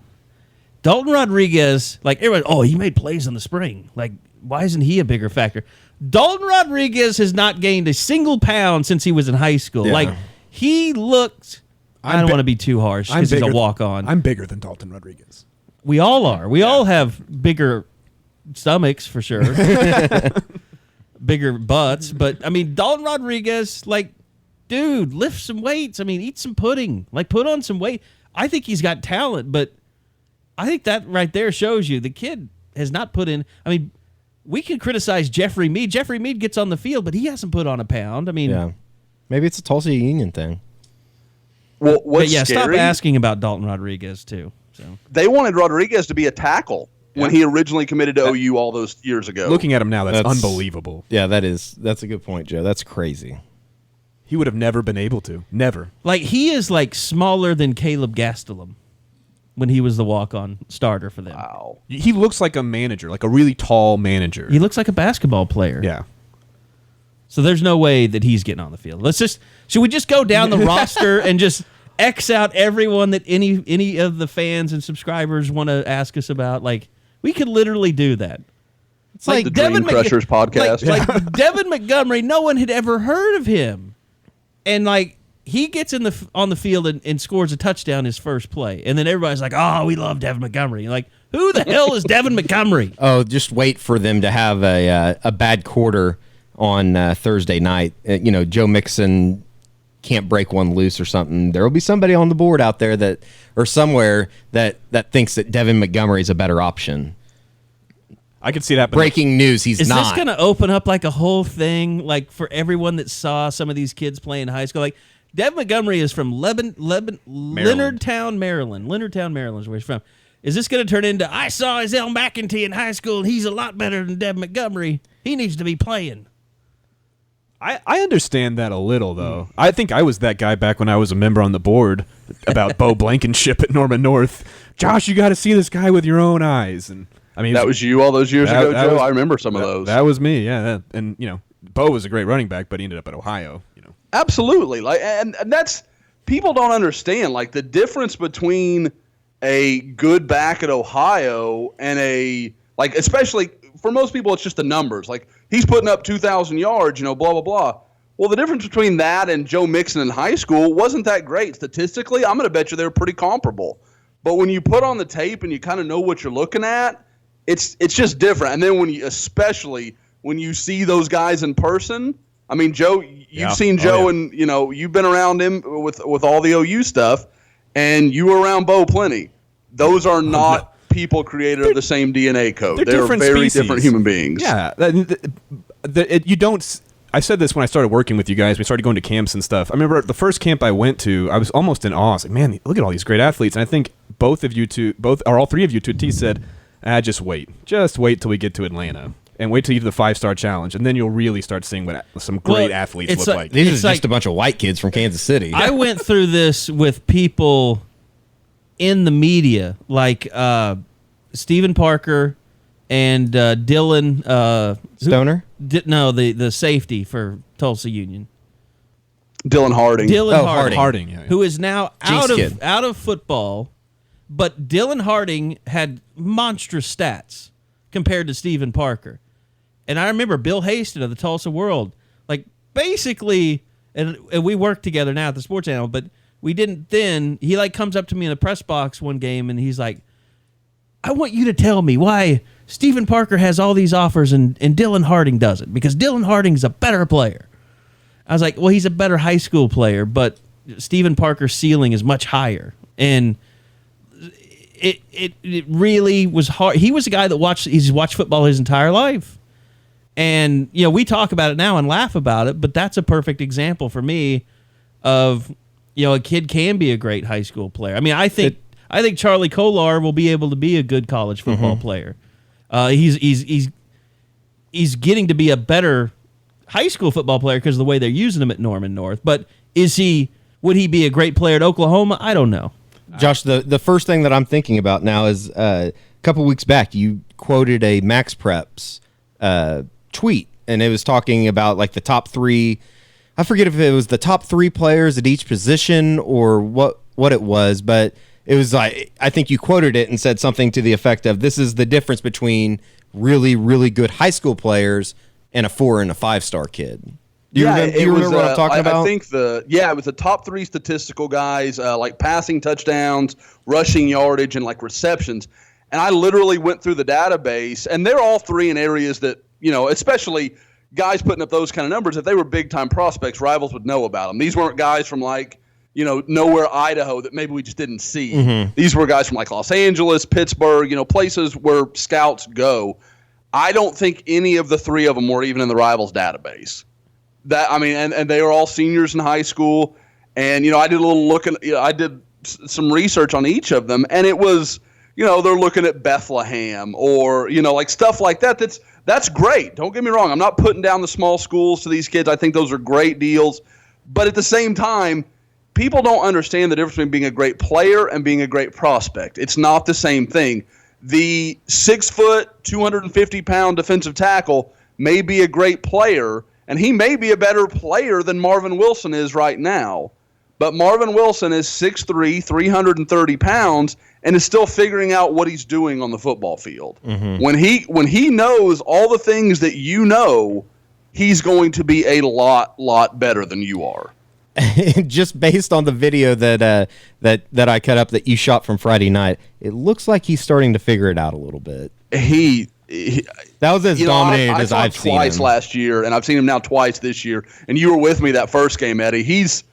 Dalton Rodriguez, like everybody, he made plays in the spring. Like, why isn't he a bigger factor? Dalton Rodriguez has not gained a single pound since he was in high school. Yeah. Like, he looked, I don't want to be too harsh because he's a walk-on. I'm bigger than Dalton Rodriguez. We all are. We all have bigger stomachs for sure. Bigger butts. But, I mean, Dalton Rodriguez, like, dude, lift some weights. I mean, eat some pudding. Like, put on some weight. I think he's got talent, but I think that right there shows you the kid has not put in. I mean, we can criticize Jeffrey Mead. Jeffrey Mead gets on the field, but he hasn't put on a pound. I mean, yeah. Maybe it's a Tulsa Union thing. Well, what's scary? Stop asking about Dalton Rodriguez too. So they wanted Rodriguez to be a tackle when he originally committed to OU all those years ago. Looking at him now, that's unbelievable. Yeah, that's a good point, Joe. That's crazy. He would have never been able to. Never. Like, he is like smaller than Caleb Gastelum when he was the walk-on starter for them. Wow. He looks like a manager, like a really tall manager. He looks like a basketball player. Yeah. So there's no way that he's getting on the field. Should we just go down the roster and just X out everyone that any of the fans and subscribers want to ask us about? Like, we could literally do that. It's like the Dream Crushers podcast. Like Devin Montgomery, no one had ever heard of him. And, like, he gets on the field and scores a touchdown his first play. And then everybody's like, oh, we love Devin Montgomery. Like, who the hell is Devin Montgomery? Oh, just wait for them to have a bad quarter on Thursday night. Joe Mixon can't break one loose or something. There will be somebody on the board out there somewhere that thinks that Devin Montgomery is a better option. I could see that happening. Breaking news, he's not. Is this going to open up like a whole thing, like for everyone that saw some of these kids play in high school? Like, Devin Montgomery is from Leonardtown, Maryland. Leonardtown, Maryland is where he's from. Is this going to turn into, I saw Isaiah McEntee in high school, and he's a lot better than Devin Montgomery. He needs to be playing. I understand that a little, though. I think I was that guy back when I was a member on the board about Bo Blankenship at Norman North. Josh, you got to see this guy with your own eyes. And I mean, that was you all those years ago, Joe. I remember some of those. That was me, yeah. And Bo was a great running back, but he ended up at Ohio. Absolutely, like, and that's, people don't understand, like, the difference between a good back at Ohio and especially for most people, it's just the numbers. Like, he's putting up 2,000 yards, blah, blah, blah. Well, the difference between that and Joe Mixon in high school wasn't that great. Statistically, I'm going to bet you they're pretty comparable. But when you put on the tape and you kind of know what you're looking at, it's just different. And then especially when you see those guys in person, I mean, Joe, you've seen Joe and, you've been around him with all the OU stuff, and you were around Bo plenty. Those are not people created of the same DNA code. They're very different human beings. Yeah. You don't... I said this when I started working with you guys. We started going to camps and stuff. I remember the first camp I went to, I was almost in awe. I was like, man, look at all these great athletes. And I think all three of you to a T said, just wait. Just wait till we get to Atlanta. And wait till you do the 5-star challenge. And then you'll really start seeing what some great athletes look like. These are just a bunch of white kids from Kansas City. I went through this with people in the media, like Stephen Parker and Dylan Stoner? The safety for Tulsa Union. Dylan Harding. Harding, yeah. Who is now out of football, but Dylan Harding had monstrous stats compared to Stephen Parker. And I remember Bill Haston of the Tulsa World, like, basically, and we work together now at the Sports Channel, but we didn't then. He comes up to me in the press box one game and he's like, I want you to tell me why Stephen Parker has all these offers and Dylan Harding doesn't, because Dylan Harding's a better player. I was like, well, he's a better high school player, but Stephen Parker's ceiling is much higher. And it really was hard. He was a guy that he's watched football his entire life. And, we talk about it now and laugh about it, but that's a perfect example for me of, a kid can be a great high school player. I mean, I think Charlie Kolar will be able to be a good college football player. He's getting to be a better high school football player because of the way they're using him at Norman North. But would he be a great player at Oklahoma? I don't know. Josh, the first thing that I'm thinking about now is a couple weeks back you quoted a Max Preps tweet, and it was talking about like the top 3. I forget if it was the top 3 players at each position or what it was, but it was like, I think you quoted it and said something to the effect of, this is the difference between really, really good high school players and a 4 and a 5-star kid. Do you remember what I'm talking about? I think it was the top 3 statistical guys, like passing touchdowns, rushing yardage, and like receptions. And I literally went through the database, and they're all 3 in areas that, especially guys putting up those kind of numbers, if they were big-time prospects, rivals would know about them. These weren't guys from nowhere Idaho that maybe we just didn't see. Mm-hmm. These were guys from like Los Angeles, Pittsburgh, places where scouts go. I don't think any of the 3 of them were even in the rivals database. And they were all seniors in high school. And, I did a little I did some research on each of them, and it was, they're looking at Bethlehem or, like stuff like that. That's great. Don't get me wrong. I'm not putting down the small schools to these kids. I think those are great deals. But at the same time, people don't understand the difference between being a great player and being a great prospect. It's not the same thing. The 6-foot, 250-pound defensive tackle may be a great player, and he may be a better player than Marvin Wilson is right now. But Marvin Wilson is 6'3", 330 pounds, and is still figuring out what he's doing on the football field. Mm-hmm. When he knows all the things that he's going to be a lot better than you are. Just based on the video that I cut up that you shot from Friday night, it looks like he's starting to figure it out a little bit. That was as dominated as I've seen him. Twice last year, and I've seen him now twice this year. And you were with me that first game, Eddie. He's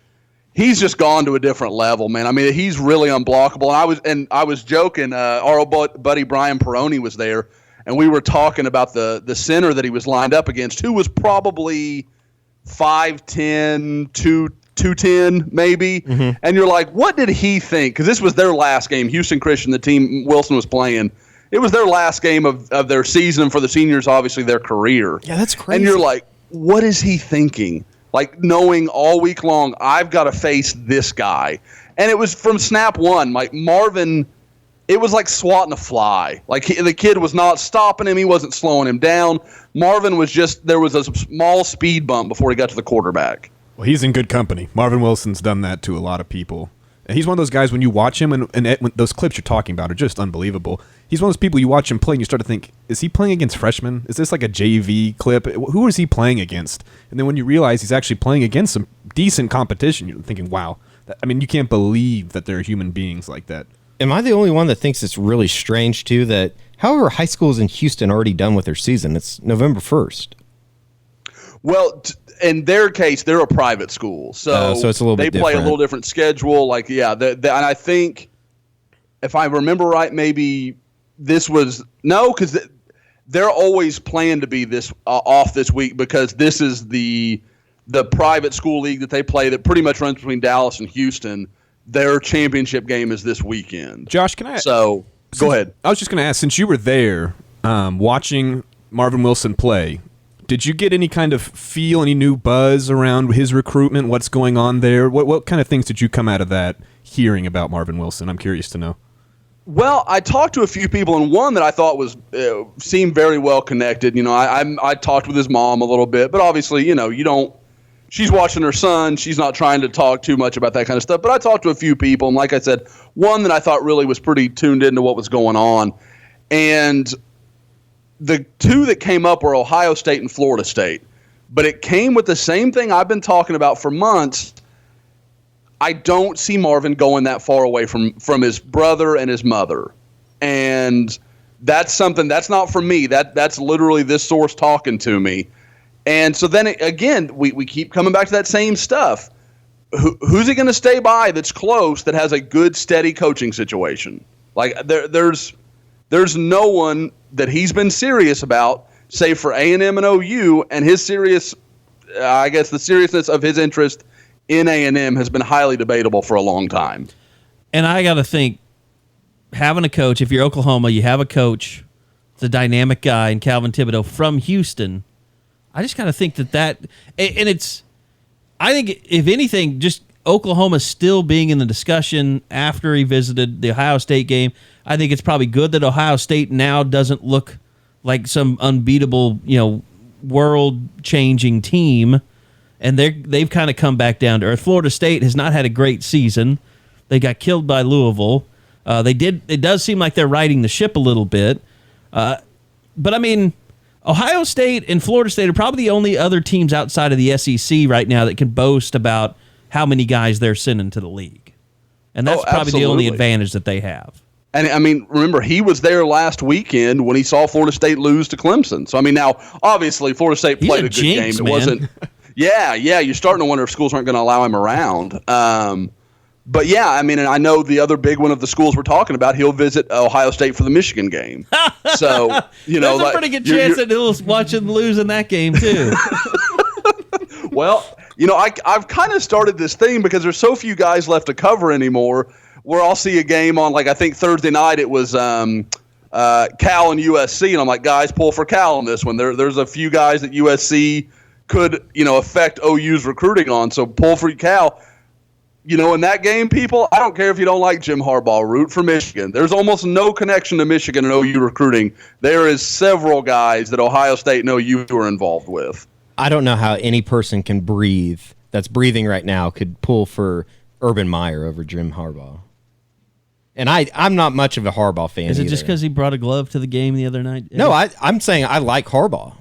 just gone to a different level, man. I mean, he's really unblockable. And I was joking. Our old buddy Brian Peroni was there, and we were talking about the center that he was lined up against, who was probably 5'10", 210 maybe. Mm-hmm. And you're like, what did he think? Because this was their last game. Houston Christian, the team Wilson was playing, it was their last game of their season, for the seniors, obviously their career. Yeah, that's crazy. And you're like, what is he thinking? Like, knowing all week long, I've got to face this guy. And it was from snap one. Like, Marvin, it was like swatting a fly. Like, the kid was not stopping him. He wasn't slowing him down. Marvin was there was a small speed bump before he got to the quarterback. Well, he's in good company. Marvin Wilson's done that to a lot of people. And he's one of those guys when you watch him, when those clips you're talking about are just unbelievable. He's one of those people you watch him play and you start to think, is he playing against freshmen? Is this like a JV clip? Who is he playing against? And then when you realize he's actually playing against some decent competition, you're thinking, wow. You can't believe that there are human beings like that. Am I the only one that thinks it's really strange, too, that however high schools in Houston already done with their season? It's November 1st. Well, in their case, they're a private school, so it's a little bit they play different. a little different schedule. Like, yeah, and I think if I remember right, maybe this was because they're always planned to be this off this week because this is the private school league that they play that pretty much runs between Dallas and Houston. Their championship game is this weekend. Josh, can I? So go ahead. I was just going to ask, since you were there watching Marvin Wilson play, did you get any kind of feel, any new buzz around his recruitment? What's going on there? What kind of things did you come out of that hearing about Marvin Wilson? I'm curious to know. Well, I talked to a few people, and one that I thought was seemed very well connected. I talked with his mom a little bit, but obviously, you don't. She's watching her son. She's not trying to talk too much about that kind of stuff. But I talked to a few people, and like I said, one that I thought really was pretty tuned into what was going on, and the two that came up were Ohio State and Florida State. But it came with the same thing I've been talking about for months. I don't see Marvin going that far away from his brother and his mother. And that's something that's not from me. That's literally this source talking to me. And so then, again, we keep coming back to that same stuff. Who's he going to stay by that's close, that has a good, steady coaching situation? Like, there's no one that he's been serious about, save for A&M and OU, and his the seriousness of his interest in A&M has been highly debatable for a long time. And I got to think, having a coach, if you're Oklahoma, you have a coach, the dynamic guy, and Calvin Thibodeau from Houston. I just got to think that, and I think if anything, just Oklahoma still being in the discussion after he visited the Ohio State game, I think it's probably good that Ohio State now doesn't look like some unbeatable, world-changing team, and they've kind of come back down to earth. Florida State has not had a great season. They got killed by Louisville. It does seem like they're riding the ship a little bit. But I mean, Ohio State and Florida State are probably the only other teams outside of the SEC right now that can boast about how many guys they're sending to the league. And that's probably the only advantage that they have. And, I mean, remember, he was there last weekend when he saw Florida State lose to Clemson. So, I mean, now, obviously, Florida State played a good game. It wasn't – yeah, you're starting to wonder if schools aren't going to allow him around. But, yeah, I mean, and I know the other big one of the schools we're talking about, he'll visit Ohio State for the Michigan game. So, there's a pretty good chance that he'll watch him lose in that game, too. Well, I've kind of started this thing because there's so few guys left to cover anymore, where I'll see a game on, like, I think Thursday night it was Cal and USC, and I'm like, guys, pull for Cal on this one. There's a few guys that USC could, affect OU's recruiting on, so pull for Cal. In that game, people, I don't care if you don't like Jim Harbaugh, root for Michigan. There's almost no connection to Michigan and OU recruiting. There is several guys that Ohio State and OU are involved with. I don't know how any person can breathe that's breathing right now could pull for Urban Meyer over Jim Harbaugh. And I'm not much of a Harbaugh fan. Is it either. Just because he brought a glove to the game the other night? No, I'm saying I like Harbaugh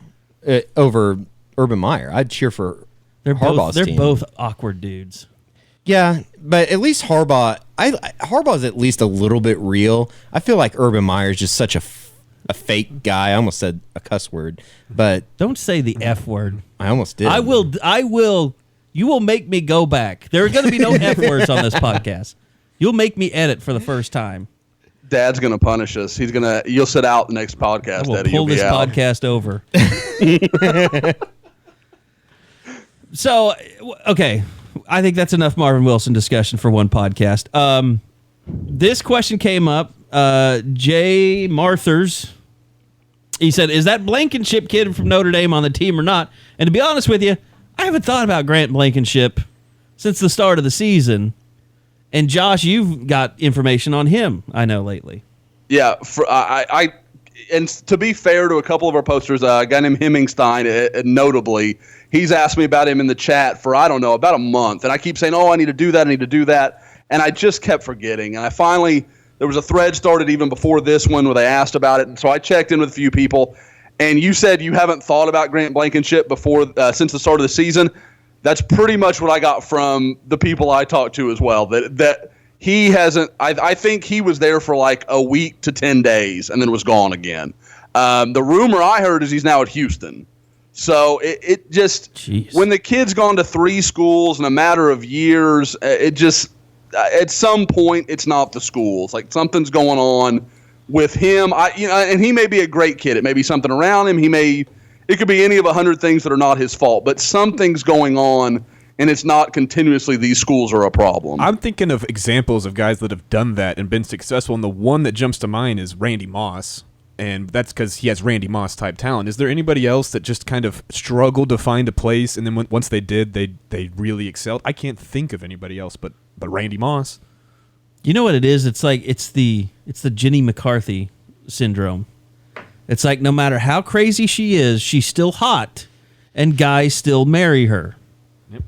over Urban Meyer. I'd cheer for Harbaugh's team. They're both awkward dudes. Yeah, but at least Harbaugh. Harbaugh's at least a little bit real. I feel like Urban Meyer is just such a fake guy. I almost said a cuss word, but don't say the F word. I almost did. I will. You will make me go back. There are going to be no F words on this podcast. You'll make me edit for the first time. Dad's going to punish us. You'll sit out the next podcast. We'll pull this podcast over. So, okay. I think that's enough Marvin Wilson discussion for one podcast. This question came up. Jay Marthers, he said, is that Blankenship kid from Notre Dame on the team or not? And to be honest with you, I haven't thought about Grant Blankenship since the start of the season. And Josh, you've got information on him, I know, lately. Yeah, and to be fair to a couple of our posters, a guy named Hemmingstein, notably, he's asked me about him in the chat for, I don't know, about a month. And I keep saying, I need to do that, And I just kept forgetting. And I finally, there was a thread started even before this one where they asked about it. And so I checked in with a few people. And you said you haven't thought about Grant Blankenship before since the start of the season. That's pretty much what I got from the people I talked to as well. That he hasn't. I think he was there for like a week to 10 days and then was gone again. The rumor I heard is he's now at Houston. So it just Jeez. When the kid's gone to 3 schools in a matter of years, it just at some point it's not the schools. Like something's going on with him. And he may be a great kid. It may be something around him. It could be any of 100 things that are not his fault, but something's going on, and it's not continuously these schools are a problem. I'm thinking of examples of guys that have done that and been successful, and the one that jumps to mind is Randy Moss, and that's because he has Randy Moss type talent. Is there anybody else that just kind of struggled to find a place, and then once they did, they really excelled? I can't think of anybody else but Randy Moss. You know what it is? It's like it's the Jenny McCarthy syndrome. It's like no matter how crazy she is, she's still hot, and guys still marry her. Yep.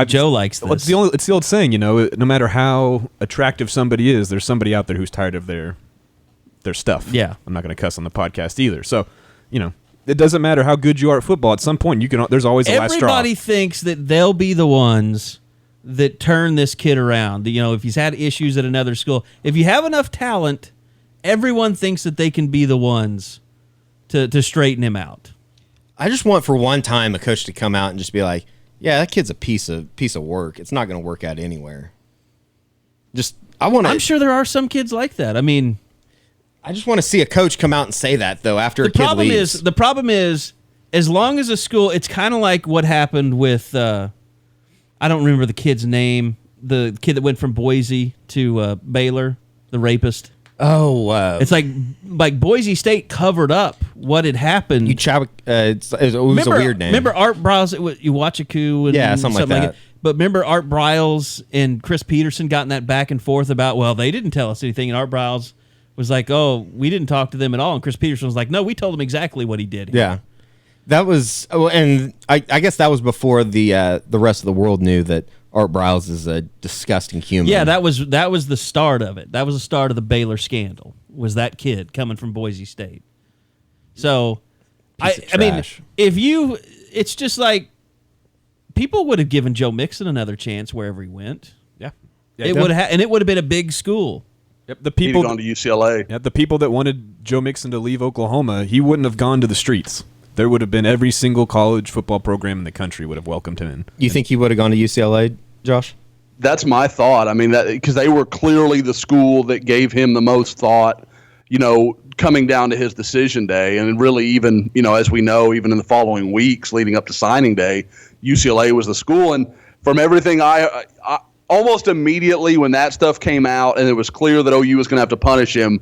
Joe likes this. It's the old saying, no matter how attractive somebody is, there's somebody out there who's tired of their stuff. Yeah. I'm not going to cuss on the podcast either. So, it doesn't matter how good you are at football. At some point, there's always a last straw. Everybody thinks that they'll be the ones that turn this kid around. If he's had issues at another school, if you have enough talent, everyone thinks that they can be the ones to straighten him out. I just want for one time a coach to come out and just be like, yeah, that kid's a piece of work. It's not going to work out anywhere. I'm sure there are some kids like that. I mean, I just want to see a coach come out and say that though after a kid leaves. The problem is, as long as a school, it's kind of like what happened with I don't remember the kid's name, the kid that went from Boise to Baylor, the rapist. Oh, it's like Boise State covered up what had happened. It was a weird name. Remember Art Briles? Iwachiku? Yeah, something like that. But remember Art Briles and Chris Peterson got in that back and forth about, well, they didn't tell us anything. And Art Briles was like, oh, we didn't talk to them at all. And Chris Peterson was like, no, we told them exactly what he did. Yeah. That was, and I guess that was before the rest of the world knew that Art Briles is a disgusting human. Yeah, that was the start of it. That was the start of the Baylor scandal. Was that kid coming from Boise State? So, I mean, it's just like people would have given Joe Mixon another chance wherever he went. Yeah, it would have, and it would have been a big school. Yep, the people he'd gone to UCLA. Yeah, the people that wanted Joe Mixon to leave Oklahoma, he wouldn't have gone to the streets. There would have been every single college football program in the country would have welcomed him in. You think he would have gone to UCLA, Josh? That's my thought. I mean, that because they were clearly the school that gave him the most thought, coming down to his decision day. And really even, as we know, even in the following weeks leading up to signing day, UCLA was the school. And from everything I almost immediately when that stuff came out and it was clear that OU was going to have to punish him,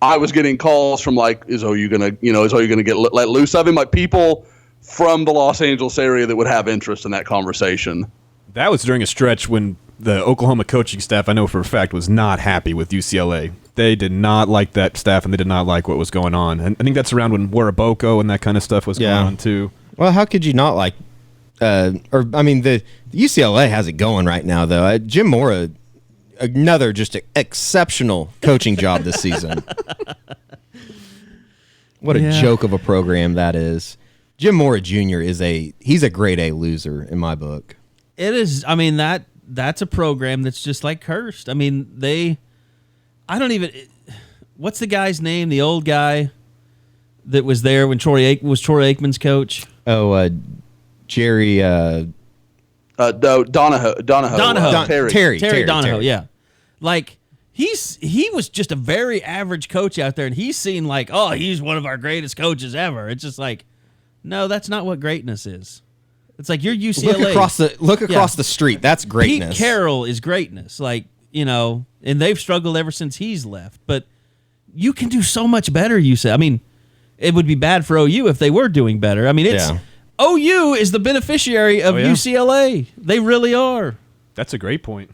I was getting calls from like, is OU gonna get let loose of him? Like people from the Los Angeles area that would have interest in that conversation. That was during a stretch when the Oklahoma coaching staff, I know for a fact, was not happy with UCLA. They did not like that staff, and they did not like what was going on. And I think that's around when Waraboko and that kind of stuff was going on too. Well, how could you not like? The UCLA has it going right now, though. Jim Mora. Another just exceptional coaching job this season. What a joke of a program that is. Jim Mora Jr. he's a grade A loser in my book. It is. I mean, that's a program that's just like cursed. I mean, what's the guy's name? The old guy that was there when Troy Aikman's coach? Oh, Jerry. Donahoe. Terry Donahoe. Terry. Yeah. Like he was just a very average coach out there, and he's seen like, oh, he's one of our greatest coaches ever. It's just like, no, that's not what greatness is. It's like you're UCLA. Look across the street. That's greatness. Pete Carroll is greatness. Like, and they've struggled ever since he's left. But you can do so much better, UCLA. I mean, it would be bad for OU if they were doing better. I mean, OU is the beneficiary of UCLA. They really are. That's a great point.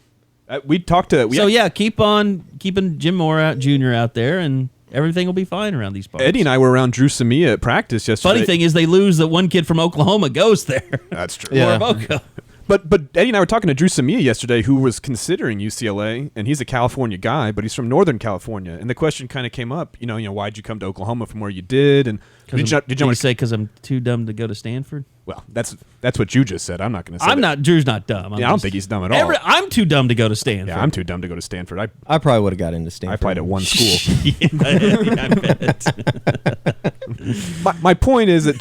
We talked to... keep on keeping Jim Mora Jr. out there, and everything will be fine around these parts. Eddie and I were around Drew Samia at practice yesterday. Funny thing is they lose that one kid from Oklahoma goes there. That's true. Yeah. But Eddie and I were talking to Drew Samia yesterday, who was considering UCLA, and he's a California guy, but he's from Northern California. And the question kind of came up, why'd you come to Oklahoma from where you did? And did you say because I'm too dumb to go to Stanford? Well, that's what you just said. I'm not going to say. I'm not. Drew's not dumb. I don't think he's dumb at all. I'm too dumb to go to Stanford. Yeah, I'm too dumb to go to Stanford. I probably would have got into Stanford. I played at one school. I bet. My point is that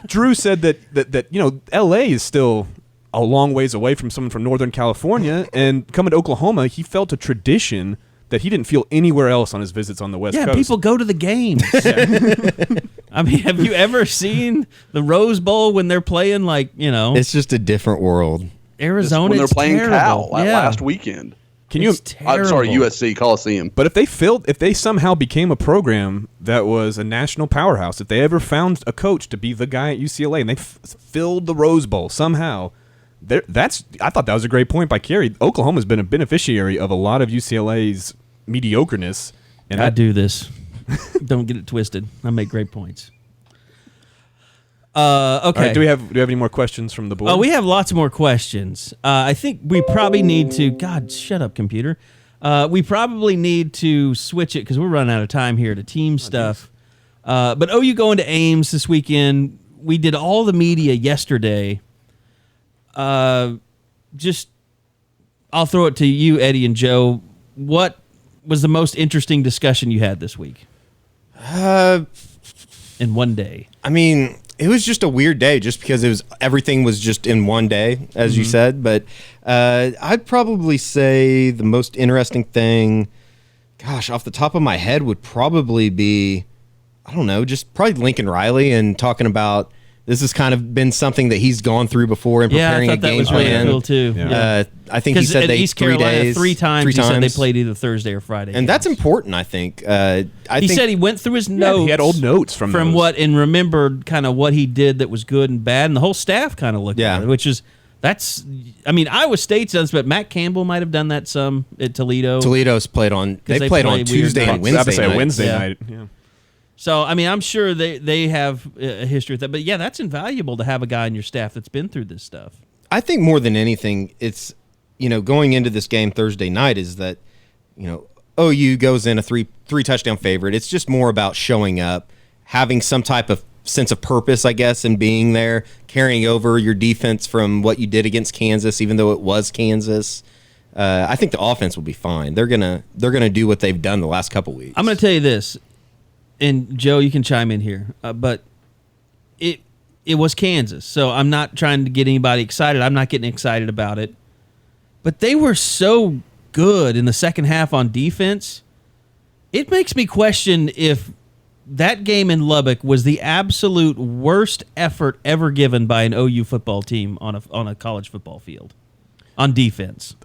Drew said that L.A. is still a long ways away from someone from Northern California, and coming to Oklahoma, he felt a tradition that he didn't feel anywhere else on his visits on the West Coast. Yeah, people go to the games. I mean, have you ever seen the Rose Bowl when they're playing It's just a different world. Arizona, when they're playing terrible. Cal last weekend. I'm sorry, USC Coliseum. But if they somehow became a program that was a national powerhouse, if they ever found a coach to be the guy at UCLA and they filled the Rose Bowl somehow, I thought that was a great point by Kerry. Oklahoma's been a beneficiary of a lot of UCLA's mediocreness. And I do this. Don't get it twisted. I make great points. Okay. All right, do we have any more questions from the board? Oh, we have lots more questions. I think we probably need to. God, shut up, computer. We probably need to switch it because we're running out of time here to team stuff. But OU going to Ames this weekend. We did all the media yesterday. I'll throw it to you, Eddie and Joe. What was the most interesting discussion you had this week? In one day. I mean, it was just a weird day just because everything was just in one day, as you said. But I'd probably say the most interesting thing, gosh, off the top of my head would probably be, I don't know, just probably Lincoln Riley and talking about this has kind of been something that he's gone through before in preparing a game plan. Yeah, I thought that was really cool too. Yeah. I think he said East Carolina, three times. He said they played either Thursday or Friday. And that's important, I think. He said he went through his notes. He had old notes from those. And remembered kind of what he did that was good and bad, and the whole staff kind of looked at it, Iowa State does, but Matt Campbell might have done that some at Toledo. Toledo's played on. They played on Tuesday and Wednesday night. Yeah. So, I'm sure they have a history with that. But, yeah, that's invaluable to have a guy on your staff that's been through this stuff. I think more than anything, it's, going into this game Thursday night is that, OU goes in a three touchdown favorite. It's just more about showing up, having some type of sense of purpose, I guess, and being there, carrying over your defense from what you did against Kansas, even though it was Kansas. I think the offense will be fine. They're gonna do what they've done the last couple weeks. I'm going to tell you this. And Joe, you can chime in here, but it was Kansas, so I'm not trying to get anybody excited. I'm not getting excited about it, but they were so good in the second half on defense. It makes me question if that game in Lubbock was the absolute worst effort ever given by an OU football team on a college football field on defense.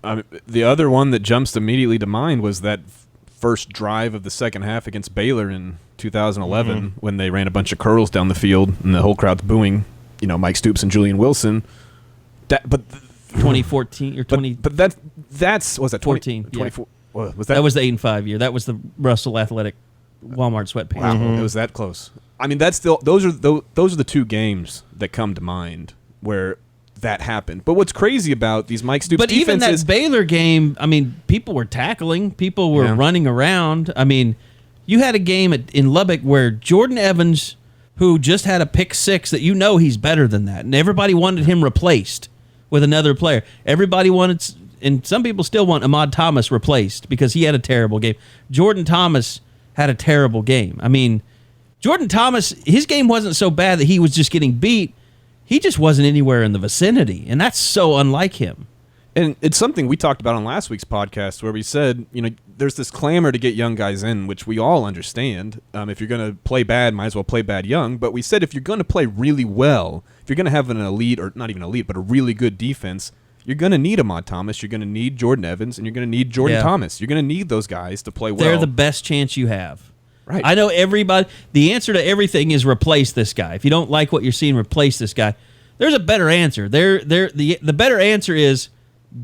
The other one that jumps immediately to mind was that first drive of the second half against Baylor in 2011 when they ran a bunch of curls down the field and the whole crowd's booing, Mike Stoops and Julian Wilson. 2014 or 20. But that's was that 14? 24. Yeah. Was that was the 8-5 year? That was the Russell Athletic Walmart sweatpants. Wow, it was that close. I mean, that's still those are the two games that come to mind where that happened. But what's crazy about these Mike Stoops defenses... But even that Baylor game, people were tackling. People were running around. You had a game in Lubbock where Jordan Evans, who just had a pick six, that he's better than that. And everybody wanted him replaced with another player. Everybody wanted... And some people still want Ahmad Thomas replaced because he had a terrible game. Jordan Thomas had a terrible game. Jordan Thomas, his game wasn't so bad that he was just getting beat. He just wasn't anywhere in the vicinity, and that's so unlike him. And it's something we talked about on last week's podcast where we said, there's this clamor to get young guys in, which we all understand. If you're going to play bad, might as well play bad young. But we said if you're going to play really well, if you're going to have an elite, or not even elite, but a really good defense, you're going to need Ahmad Thomas, you're going to need Jordan Evans, and you're going to need Jordan Thomas. You're going to need those guys to play well. They're the best chance you have. Right. I know everybody. The answer to everything is replace this guy. If you don't like what you're seeing, replace this guy. There's a better answer. The better answer is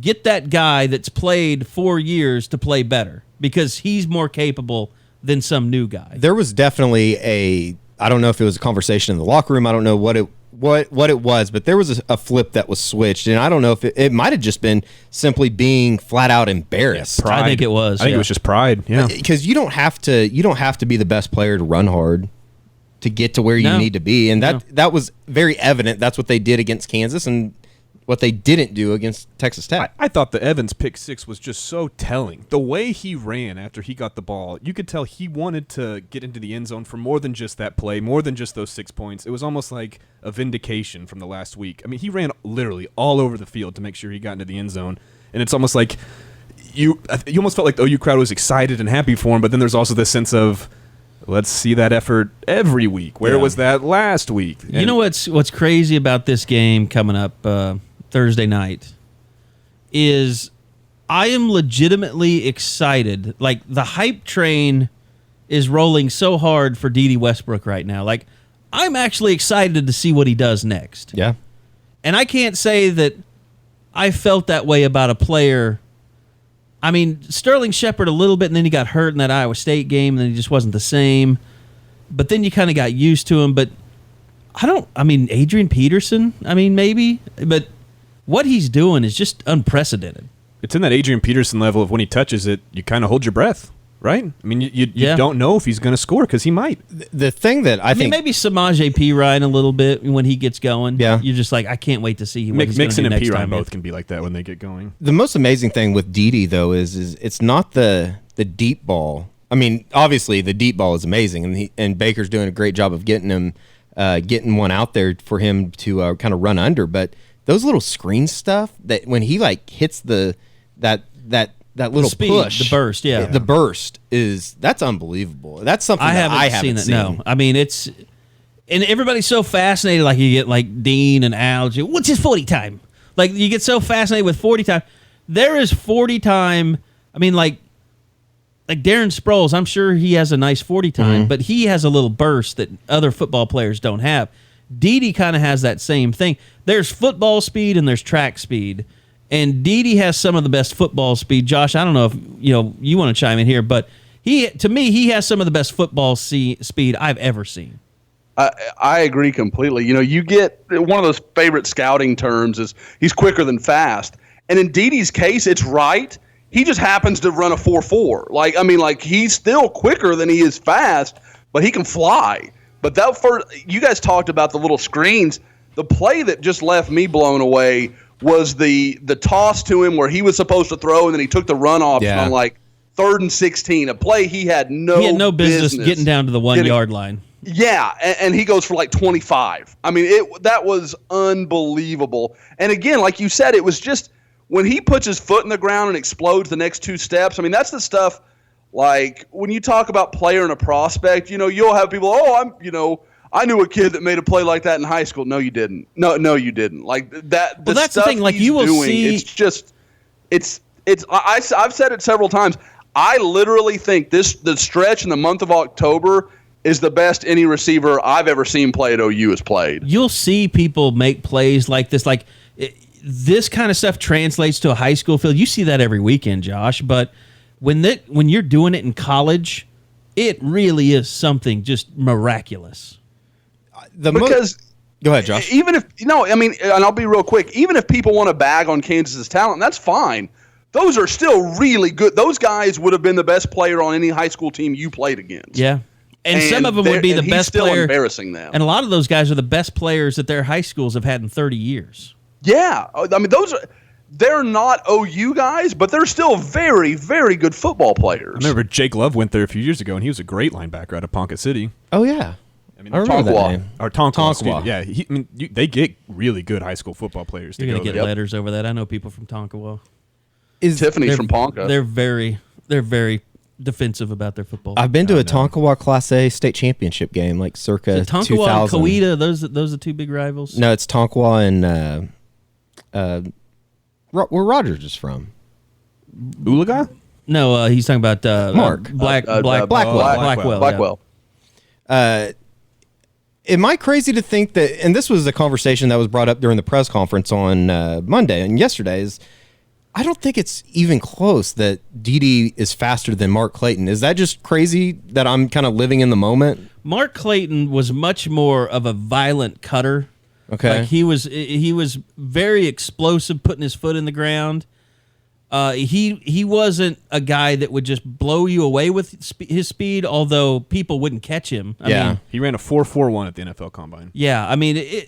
get that guy that's played 4 years to play better because he's more capable than some new guy. There was definitely I don't know if it was a conversation in the locker room. I don't know what what it was, but there was a flip that was switched, and I don't know if it might have just been simply being flat out embarrassed. I think it was. I think it was just pride. Yeah, because you don't have to be the best player to run hard to get to where you need to be, and that was very evident. That's what they did against Kansas, and what they didn't do against Texas Tech. I thought the Evans pick six was just so telling. The way he ran after he got the ball, you could tell he wanted to get into the end zone for more than just that play, more than just those 6 points. It was almost like a vindication from the last week. I mean, he ran literally all over the field to make sure he got into the end zone, and it's almost like you almost felt like the OU crowd was excited and happy for him, but then there's also this sense of, let's see that effort every week. Where was that last week? And you know what's crazy about this game coming up Thursday night is I am legitimately excited. Like, the hype train is rolling so hard for D.D. Westbrook right now. Like, I'm actually excited to see what he does next. Yeah. And I can't say that I felt that way about a player. I mean, Sterling Shepard a little bit, and then he got hurt in that Iowa State game, and then he just wasn't the same. But then you kind of got used to him. But Adrian Peterson, maybe. But what he's doing is just unprecedented. It's in that Adrian Peterson level of when he touches it, you kind of hold your breath, right? I mean, you don't know if he's going to score because he might. The thing that I think maybe Samaje Perine a little bit when he gets going. Yeah. You're just like, I can't wait to see what he's going to do Mixon and next time. Perine both can be like that when they get going. the most amazing thing with Dede, though, is it's not the deep ball. I mean, obviously the deep ball is amazing, and Baker's doing a great job of getting one out there for him to kind of run under. But those little screen stuff that when he hits that little speed, push, the burst, the burst that's unbelievable. That's something I haven't seen. No, I mean it's, and everybody's so fascinated. Like, you get like Dean and Al, what's his 40 time? Like, you get so fascinated with 40 time. There is 40 time. I mean, like Darren Sproles, I'm sure he has a nice 40 time, but he has a little burst that other football players don't have. Dede kind of has that same thing. There's football speed and there's track speed. And Dede has some of the best football speed. Josh, I don't know if you want to chime in here, but to me, he has some of the best football speed I've ever seen. I agree completely. You get one of those favorite scouting terms is he's quicker than fast. And in Dede's case, it's right. He just happens to run a 4.4. He's still quicker than he is fast, but he can fly. But you guys talked about the little screens. The play that just left me blown away was the toss to him where he was supposed to throw, and then he took the run option on 3rd and 16, a play he had no business getting down to the 1 yard line. Yeah, and he goes for 25. I mean, that was unbelievable. And again, like you said, it was just when he puts his foot in the ground and explodes the next 2 steps. I mean, that's the stuff. Like, when you talk about player and a prospect, you'll have people, I knew a kid that made a play like that in high school. No, you didn't. No, you didn't. Like that. Well, that's the thing. Like, you will see. I've said it several times. I literally think the stretch in the month of October is the best any receiver I've ever seen play at OU has played. You'll see people make plays like this. Like, this kind of stuff translates to a high school field. You see that every weekend, Josh. But when you're doing it in college, it really is something just miraculous. Go ahead, Josh. And I'll be real quick. Even if people want to bag on Kansas's talent, that's fine. Those are still really good. Those guys would have been the best player on any high school team you played against. Yeah. And some of them would be the best still player. Embarrassing them. And a lot of those guys are the best players that their high schools have had in 30 years. Yeah. I mean, they're not OU guys, but they're still very, very good football players. I remember Jake Love went there a few years ago, and he was a great linebacker out of Ponca City. Oh, yeah. I remember Tonkawa. that name. Or Tonkawa. Yeah, they get really good high school football players. You're going to get letters over that. I know people from Tonkawa. Tiffany's from Ponca. They're very defensive about their football. I've been to a Tonkawa Class A state championship game, circa 2000. Tonkawa and Coweta, those are two big rivals? No, it's Tonkawa and where Rogers is from. Oolaga? No, he's talking about Mark. Blackwell. Am I crazy to think that, and this was a conversation that was brought up during the press conference on Monday and yesterday, I don't think it's even close that Dede is faster than Mark Clayton. Is that just crazy that I'm kind of living in the moment? Mark Clayton was much more of a violent cutter. Okay. Like he was very explosive, putting his foot in the ground. He wasn't a guy that would just blow you away with his speed, although people wouldn't catch him. I mean, he ran a 4.41 at the NFL Combine. Yeah, I mean,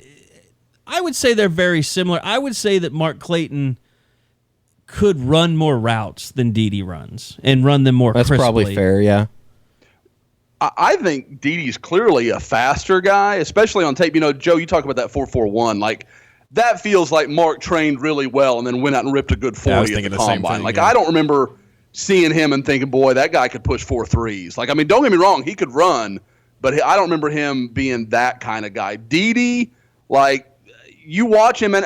I would say they're very similar. I would say that Mark Clayton could run more routes than Dede runs and run them more crisply. That's probably fair, yeah. I think Dede's clearly a faster guy, especially on tape. You know, Joe, you talk about that 4.41. Like, that feels like Mark trained really well and then went out and ripped a good 40 at the Combine. Like, I don't remember seeing him and thinking, boy, that guy could push 4.3s. Like, I mean, don't get me wrong, he could run, but I don't remember him being that kind of guy. Dede, like, you watch him, and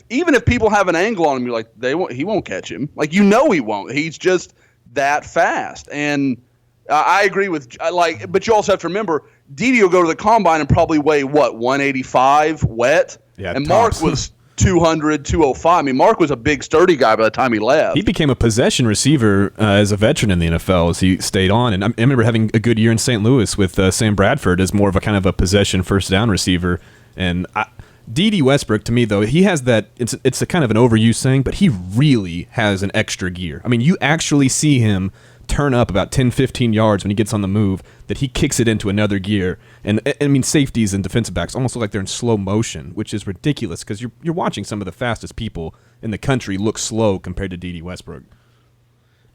even if people have an angle on him, you're like, he won't catch him. Like, you know he won't. He's just that fast. And I agree with but you also have to remember, Dede will go to the Combine and probably weigh 185 wet. Yeah, and tops. Mark was 200, 205. I mean, Mark was a big, sturdy guy by the time he left. He became a possession receiver as a veteran in the NFL as he stayed on. And I remember having a good year in St. Louis with Sam Bradford as more of a kind of a possession first down receiver. And Dede Westbrook, to me, though, he has that, it's a kind of an overused saying, but he really has an extra gear. I mean, you actually see him turn up about 10, 15 yards when he gets on the move, that he kicks it into another gear. And I mean, safeties and defensive backs almost look like they're in slow motion, which is ridiculous because you're watching some of the fastest people in the country look slow compared to Dede Westbrook.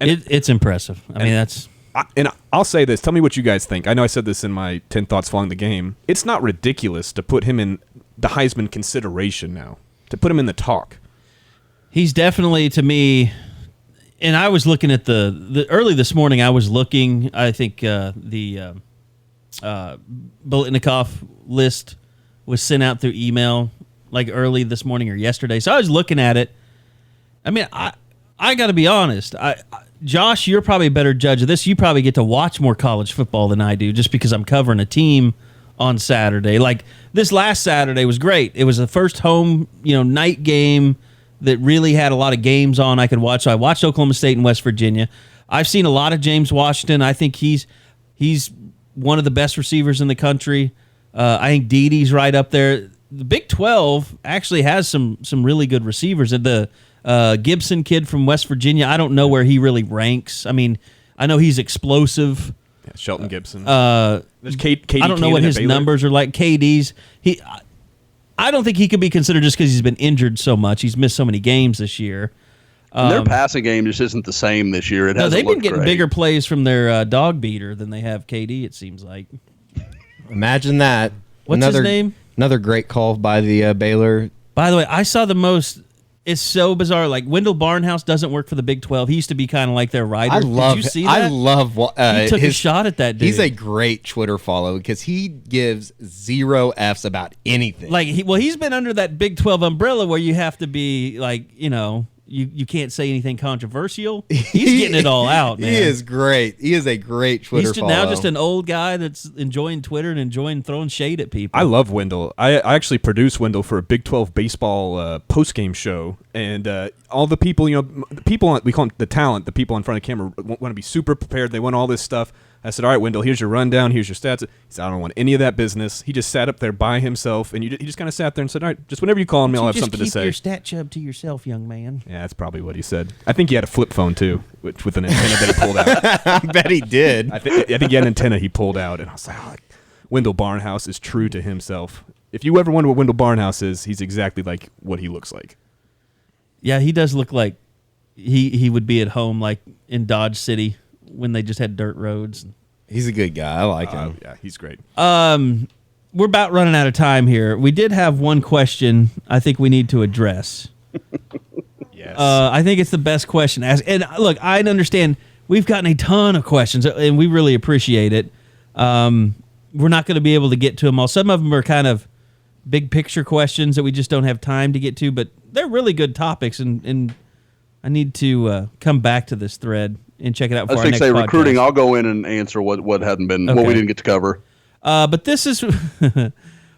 And it's impressive. I mean, that's... And I'll say this. Tell me what you guys think. I know I said this in my 10 thoughts following the game. It's not ridiculous to put him in the Heisman consideration now, to put him in the talk. He's definitely, to me... And I was looking at the early this morning. I was looking. I think the Biletnikoff list was sent out through email like early this morning or yesterday. So I was looking at it. I mean, I got to be honest. Josh, you're probably a better judge of this. You probably get to watch more college football than I do, just because I'm covering a team on Saturday. Like this last Saturday was great. It was the first home, night game that really had a lot of games on I could watch. So I watched Oklahoma State and West Virginia. I've seen a lot of James Washington. I think he's one of the best receivers in the country. I think Dede's right up there. The Big 12 actually has some really good receivers. And the Gibson kid from West Virginia, I don't know where he really ranks. I mean, I know he's explosive. Yeah, Shelton Gibson. There's KD I don't know what his numbers are like. KD's. I don't think he could be considered just because he's been injured so much. He's missed so many games this year. Their passing game just isn't the same this year. They've been getting bigger plays from their dog beater than they have KD, it seems like. Imagine that. What's his name? Another great call by the Baylor. By the way, I saw the most... It's so bizarre. Like, Wendell Barnhouse doesn't work for the Big 12. He used to be kind of like their writer. Did you see that? I love... he took a shot at that dude. He's a great Twitter follow because he gives 0 Fs about anything. Like, he's been under that Big 12 umbrella where you have to be, like, you can't say anything controversial. He's getting it all out, man. He is great. He is a great Twitter follow. He's now just an old guy that's enjoying Twitter and enjoying throwing shade at people. I love Wendell. I actually produced Wendell for a Big 12 baseball post-game show. And all the people, we call them the talent, the people in front of the camera want to be super prepared. They want all this stuff. I said, all right, Wendell, here's your rundown. Here's your stats. He said, I don't want any of that business. He just sat up there by himself, and he just kind of sat there and said, all right, just whenever you call me, I'll have something to say. Keep your stat chub to yourself, young man. Yeah, that's probably what he said. I think he had a flip phone, too, with an antenna that he pulled out. I bet he did. I think he had an antenna he pulled out, and I was like, Wendell Barnhouse is true to himself. If you ever wonder what Wendell Barnhouse is, he's exactly like what he looks like. Yeah, he does look like he would be at home, like in Dodge City when they just had dirt roads. He's a good guy. I like him. Yeah, he's great. We're about running out of time here. We did have one question I think we need to address. Yes. I think it's the best question asked. And look, I understand we've gotten a ton of questions, and we really appreciate it. We're not going to be able to get to them all. Some of them are kind of big picture questions that we just don't have time to get to, but they're really good topics, and I need to come back to this thread and check it out for our next podcast. Recruiting, I'll go in and answer what hadn't been, what we didn't get to cover. But this is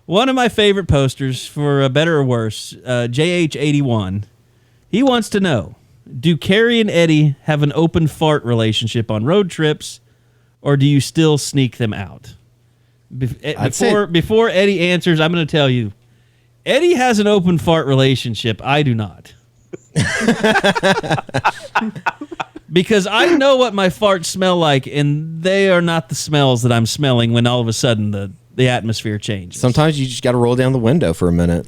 one of my favorite posters, for better or worse, JH81. He wants to know, do Carrie and Eddie have an open fart relationship on road trips, or do you still sneak them out? Before Eddie answers, I'm going to tell you, Eddie has an open fart relationship. I do not. Because I know what my farts smell like, and they are not the smells that I'm smelling when all of a sudden the atmosphere changes. Sometimes you just got to roll down the window for a minute.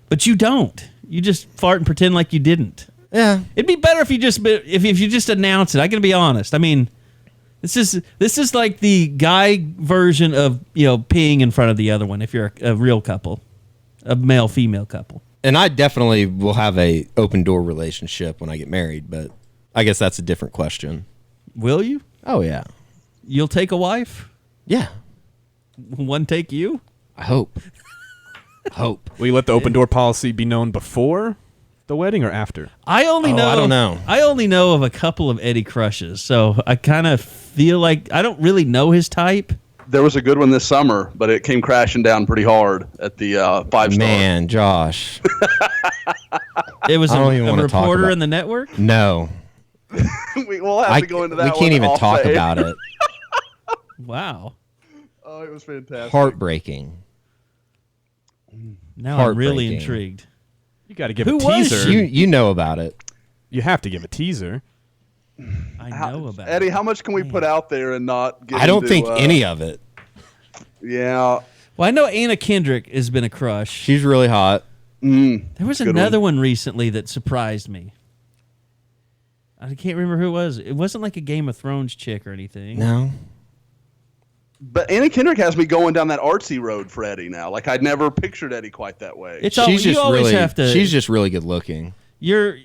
But you don't. You just fart and pretend like you didn't. Yeah. It'd be better if you just announce it. I can be honest. I mean, this is like the guy version of peeing in front of the other one. If you're a real couple, a male female couple. And I definitely will have a open door relationship when I get married, but I guess that's a different question. Will you? Oh yeah. You'll take a wife? Yeah. One take you? I hope. Will you let the open door policy be known before the wedding or after? I don't know. I only know of a couple of Eddie crushes, so I kind of feel like I don't really know his type. There was a good one this summer, but it came crashing down pretty hard at the 5-star. Man, Josh. It was a reporter reporter in the network? No. We'll have to go into that. We can't even talk about it. Wow. Oh, it was fantastic. Heartbreaking. Now I'm really intrigued. You got to give Who a was teaser. she? You know about it. You have to give a teaser. I know about Eddie, it. how much can we put out there and not get I don't into, think any of it. Yeah. Well, I know Anna Kendrick has been a crush. She's really hot. There was Good another one recently that surprised me. I can't remember who it was. It wasn't like a Game of Thrones chick or anything. No. But Anna Kendrick has me going down that artsy road for Eddie now. Like I'd never pictured Eddie quite that way. It's always, you always really, have to. she's just really good looking. Your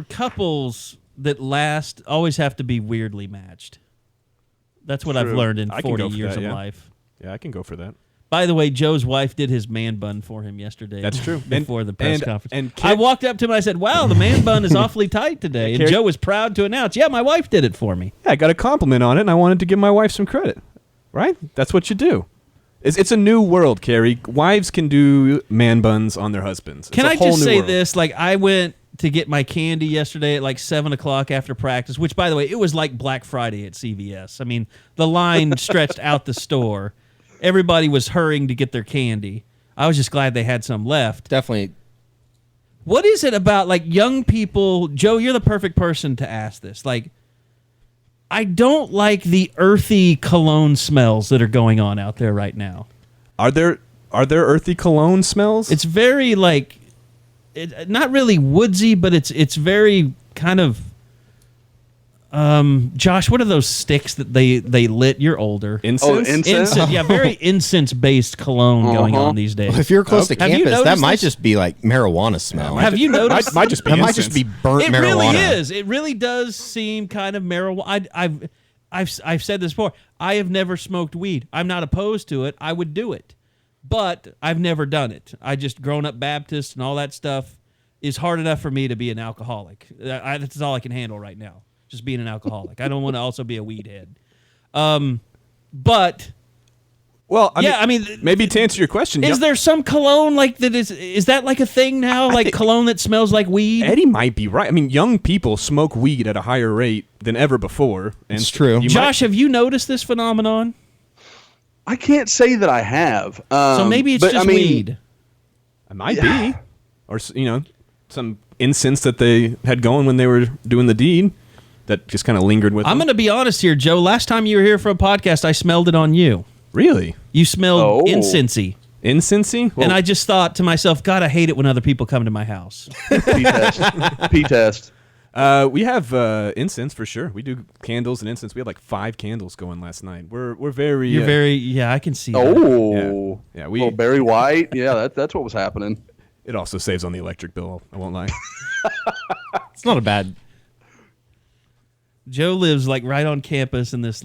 couples that last always have to be weirdly matched. That's what I've True. learned in I can 40 go for years that, of yeah. life. Yeah, I can go for that. By the way, Joe's wife did his man bun for him yesterday. That's true. Before the press conference. and I walked up to him and I said, wow, the man bun is awfully tight today. And Joe was proud to announce, yeah, my wife did it for me. Yeah, I got a compliment on it, and I wanted to give my wife some credit. Right? That's what you do. It's a new world, Carrie. Wives can do man buns on their husbands. Can I just say this? Like, I went to get my candy yesterday at like 7 o'clock after practice, which, by the way, it was like Black Friday at CVS. I mean, the line stretched out the store. Everybody was hurrying to get their candy. I was just glad they had some left. Definitely. What is it about, like, young people? Joe, you're the perfect person to ask this. Like, I don't like the earthy cologne smells that are going on out there right now. Are there earthy cologne smells? It's very, like, not really woodsy, but it's very kind of. Josh, what are those sticks that they lit? You're older. Incense? Oh, incense? Yeah, very incense-based cologne going on these days. Well, if you're close to Have you campus, that noticed might this? just be like marijuana smell. Have you noticed? Might just be That might incense. just be burnt It marijuana. really is. It really does seem kind of marijuana. I've said this before. I have never smoked weed. I'm not opposed to it. I would do it, but I've never done it. I just grown up Baptist and all that stuff is hard enough for me to be an alcoholic. That's all I can handle right now. Just being an alcoholic. I don't want to also be a weed head. But Well, I mean, maybe to answer your question, is there some cologne like that is that like a thing now? I Like think cologne that smells like weed? Eddie might be right. I mean, young people smoke weed at a higher rate than ever before. And It's true. Josh, have you noticed this phenomenon? I can't say that I have. So maybe it's but, just I mean, weed. It might be, or some incense that they had going when they were doing the deed that just kind of lingered with I'm them. going to be honest here, Joe. Last time you were here for a podcast, I smelled it on you. Really? You smelled Oh. incensey. Incensey? Well, And I just thought to myself, God, I hate it when other people come to my house. P-test. P-test. we have incense for sure. We do candles and incense. We had like 5 candles going last night. We're very. You're I can see that. Oh. Yeah, Little Barry White. Yeah, that's what was happening. It also saves on the electric bill. I won't lie. It's not a bad. Joe lives like right on campus in this.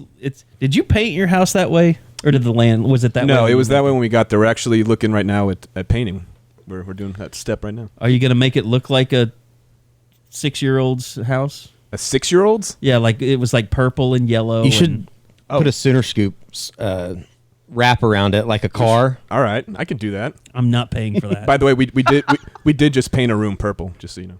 Did you paint your house that way? Or did the land, was it that way? No, it was that way when we got there. We're actually looking right now at painting. We're doing that step right now. Are you going to make it look like a 6-year-old's house? A 6-year-old's? Yeah, like it was like purple and yellow. You should Oh. put a Sooner Scoop wrap around it like a car. All right, I can do that. I'm not paying for that. By the way, we did just paint a room purple, just so you know.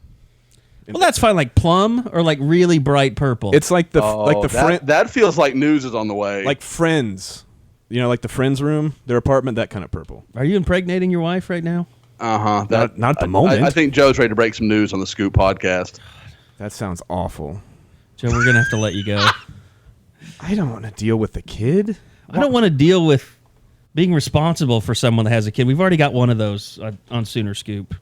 Well, that's fine. Like plum or like really bright purple. It's like the that friend, feels like news is on the way. like Friends. like the friend's room, their apartment, that kind of purple. Are you impregnating your wife right now? Uh-huh. Not at the moment. I think Joe's ready to break some news on the Scoop podcast. That sounds awful. Joe, we're going to have to let you go. I don't want to deal with the kid. I don't want to deal with being responsible for someone that has a kid. We've already got one of those on Sooner Scoop.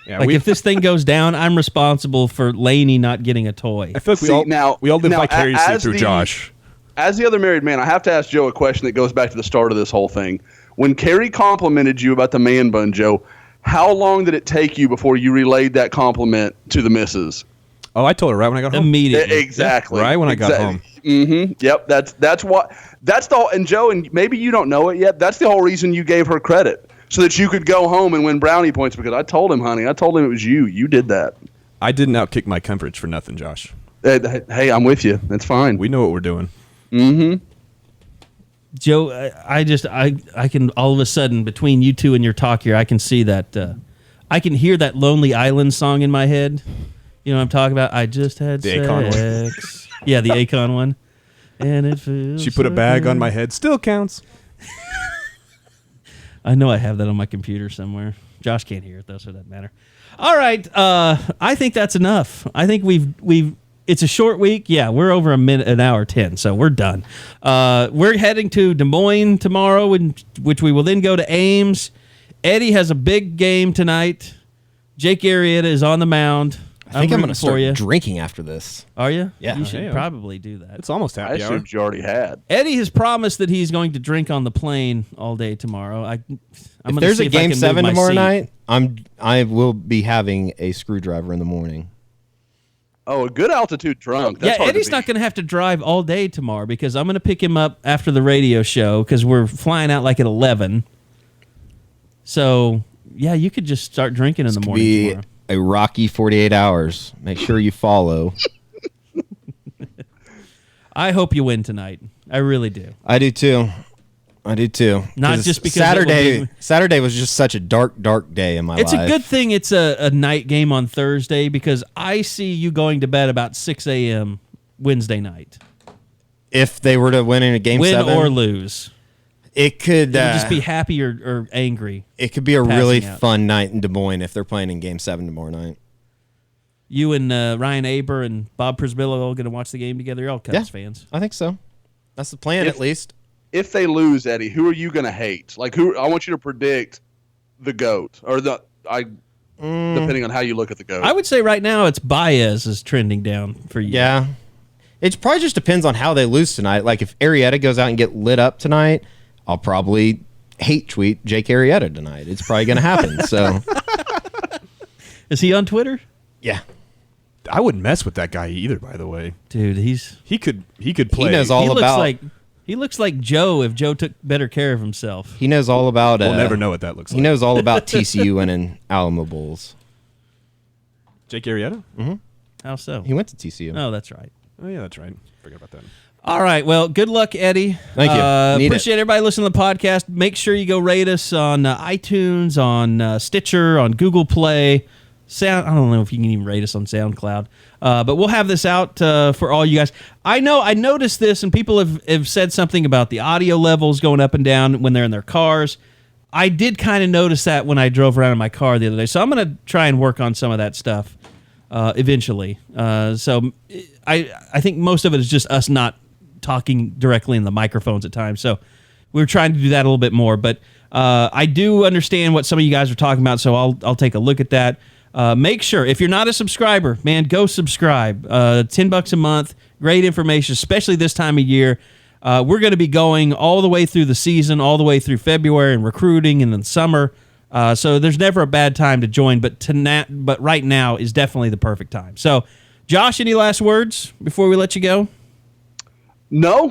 Yeah, like if this thing goes down, I'm responsible for Laney not getting a toy. I feel like we all live vicariously through Josh. As the other married man, I have to ask Joe a question that goes back to the start of this whole thing. When Carrie complimented you about the man bun, Joe, how long did it take you before you relayed that compliment to the missus? Oh, I told her right when I got home. Immediately. Exactly. Right when I got home. Mm-hmm. Yep. That's the whole, and Joe, and maybe you don't know it yet. That's the whole reason you gave her credit, so that you could go home and win brownie points, because I told him, honey, I told him it was you. You did that. I didn't outkick my coverage for nothing, Josh. Hey, I'm with you. That's fine. We know what we're doing. Mm-hmm. Joe, I can all of a sudden, between you two and your talk here, I can see that, I can hear that Lonely Island song in my head. You know what I'm talking about? I just had The Akon sex. Yeah, the Akon one. And it feels She put a bag on my head. Still counts. I know I have that on my computer somewhere. Josh can't hear it though, so it doesn't matter. All right, I think that's enough. I think we've. It's a short week. Yeah, we're over an hour 10, so we're done. We're heading to Des Moines tomorrow, which we will then go to Ames. Eddie has a big game tonight. Jake Arrieta is on the mound. I think I'm going to for start you. drinking after this. Are you? Yeah. You should Yeah. probably do that. It's almost I happy hour. assumed you already had. Eddie has promised that he's going to drink on the plane all day tomorrow. I'm If gonna there's see a if I game can move 7 my tomorrow seat. night, I will be having a screwdriver in the morning. Oh, a good altitude drunk. That's Yeah, hard to Eddie's not beat. going to have to drive all day tomorrow because I'm going to pick him up after the radio show because we're flying out like at 11. So, yeah, you could just start drinking in the morning Be tomorrow. a rocky 48 hours. Make sure you follow. I hope you win tonight. I really do. I do too. Not 'Cause just because it will be- Saturday was just such a dark day in my life. It's a good thing it's a night game on Thursday because I see you going to bed about 6 a.m. Wednesday night. If they were to win in a game Win 7, or lose. it could You'll just be happy or angry. it could be a really passing out. fun night in Des Moines if they're playing in game 7 tomorrow night. You and Ryan Aber and Bob Prisbillo all going to watch the game together. You're all Cubs fans. I think so. That's the plan, at least. If they lose, Eddie, who are you going to hate? Like, who? I want you to predict the GOAT or depending on how you look at the GOAT. I would say right now it's Baez is trending down for you. Yeah. It probably just depends on how they lose tonight. Like, if Arrieta goes out and get lit up tonight, I'll probably hate tweet Jake Arrieta tonight. It's probably going to happen. So, Is he on Twitter? yeah. I wouldn't mess with that guy either, by the way. Dude, He could play. He knows all about he looks like Joe if Joe took better care of himself. He knows all about We'll never know what that looks like. He knows all about TCU winning Alamo Bowls. Jake Arrieta? How so? He went to TCU. Oh, that's right. Oh, yeah, that's right. Forgot about that. All right. Well, good luck, Eddie. Thank you. Need Appreciate everybody listening to the podcast. Make sure you go rate us on iTunes, on Stitcher, on Google Play. I don't know if you can even rate us on SoundCloud. But we'll have this out for all you guys. I noticed this, and people have said something about the audio levels going up and down when they're in their cars. I did kind of notice that when I drove around in my car the other day. So I'm going to try and work on some of that stuff eventually. So I think most of it is just us not talking directly in the microphones at times. So we're trying to do that a little bit more. But I do understand what some of you guys are talking about, so I'll take a look at that. Make sure, if you're not a subscriber, man, go subscribe. $10 a month, great information, especially this time of year. We're going to be going all the way through the season, all the way through February and recruiting and then summer. So there's never a bad time to join, but right now is definitely the perfect time. So, Josh, any last words before we let you go? No,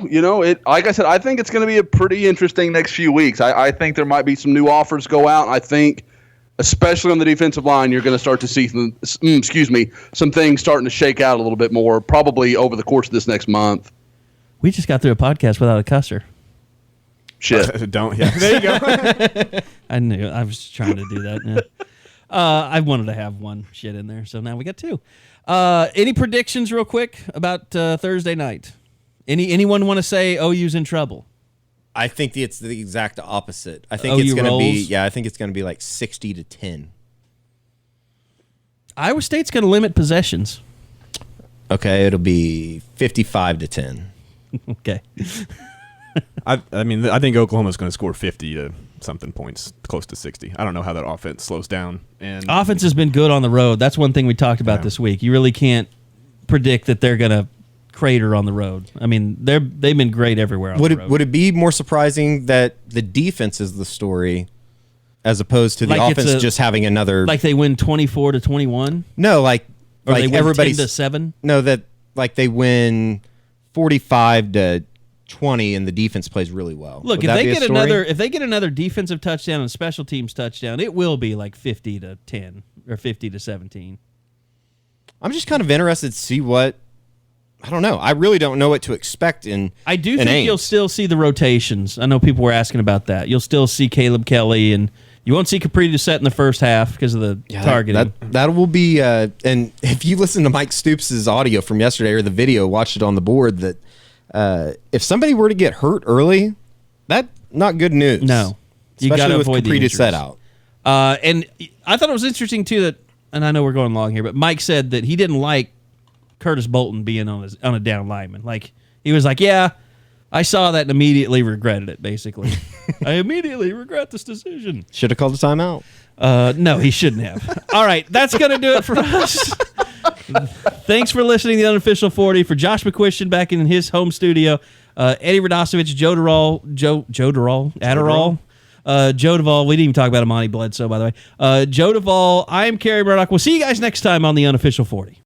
like I said, I think it's going to be a pretty interesting next few weeks. I think there might be some new offers go out. I think, especially on the defensive line, you're going to start to see some things starting to shake out a little bit more, probably over the course of this next month. We just got through a podcast without a cusser. Shit. Don't. Yeah. There you go. I knew. I was trying to do that. Yeah. I wanted to have one shit in there, so now we got two. Any predictions real quick about Thursday night? Anyone want to say OU's in trouble? I think it's the exact opposite. I think it's going to be. Yeah, I think it's going to be like 60-10. Iowa State's going to limit possessions. Okay, it'll be 55-10. Okay. I mean, I think Oklahoma's going to score 50 to something points, close to 60. I don't know how that offense slows down. And offense has been good on the road. That's one thing we talked about this week. You really can't predict that they're going to crater on the road. I mean, they've been great everywhere on the road. Would it be more surprising that the defense is the story as opposed to the offense just having another... Like they win 24-21? No, like they win everybody's 10-7? No, that like they win 45-20 and the defense plays really well. Look, if they get another defensive touchdown and special teams touchdown, it will be like 50-10 or 50-17. I'm just kind of interested to see what... I don't know. I really don't know what to expect I do think Ames. you'll still see the rotations. I know people were asking about that. You'll still see Caleb Kelly, and you won't see Capri Doucette in the first half because of the targeting. That will be... and if you listen to Mike Stoops' audio from yesterday or the video, watched it on the board, that if somebody were to get hurt early, that's not good news. No. You got to avoid Capri the Doucette out. And I thought it was interesting, too, that, and I know we're going long here, but Mike said that he didn't like Curtis Bolton being on a down lineman. Like, he was like, yeah, I saw that and immediately regretted it, basically. I immediately regret this decision. Should have called a timeout. No, he shouldn't have. All right, that's going to do it for us. Thanks for listening to the Unofficial 40. For Josh McQuistion back in his home studio, Eddie Radosevich, Joe Duvall, Joe Duvall. We didn't even talk about Amani Bledsoe, by the way. Joe Duvall, I am Kerry Murdoch. We'll see you guys next time on the Unofficial 40.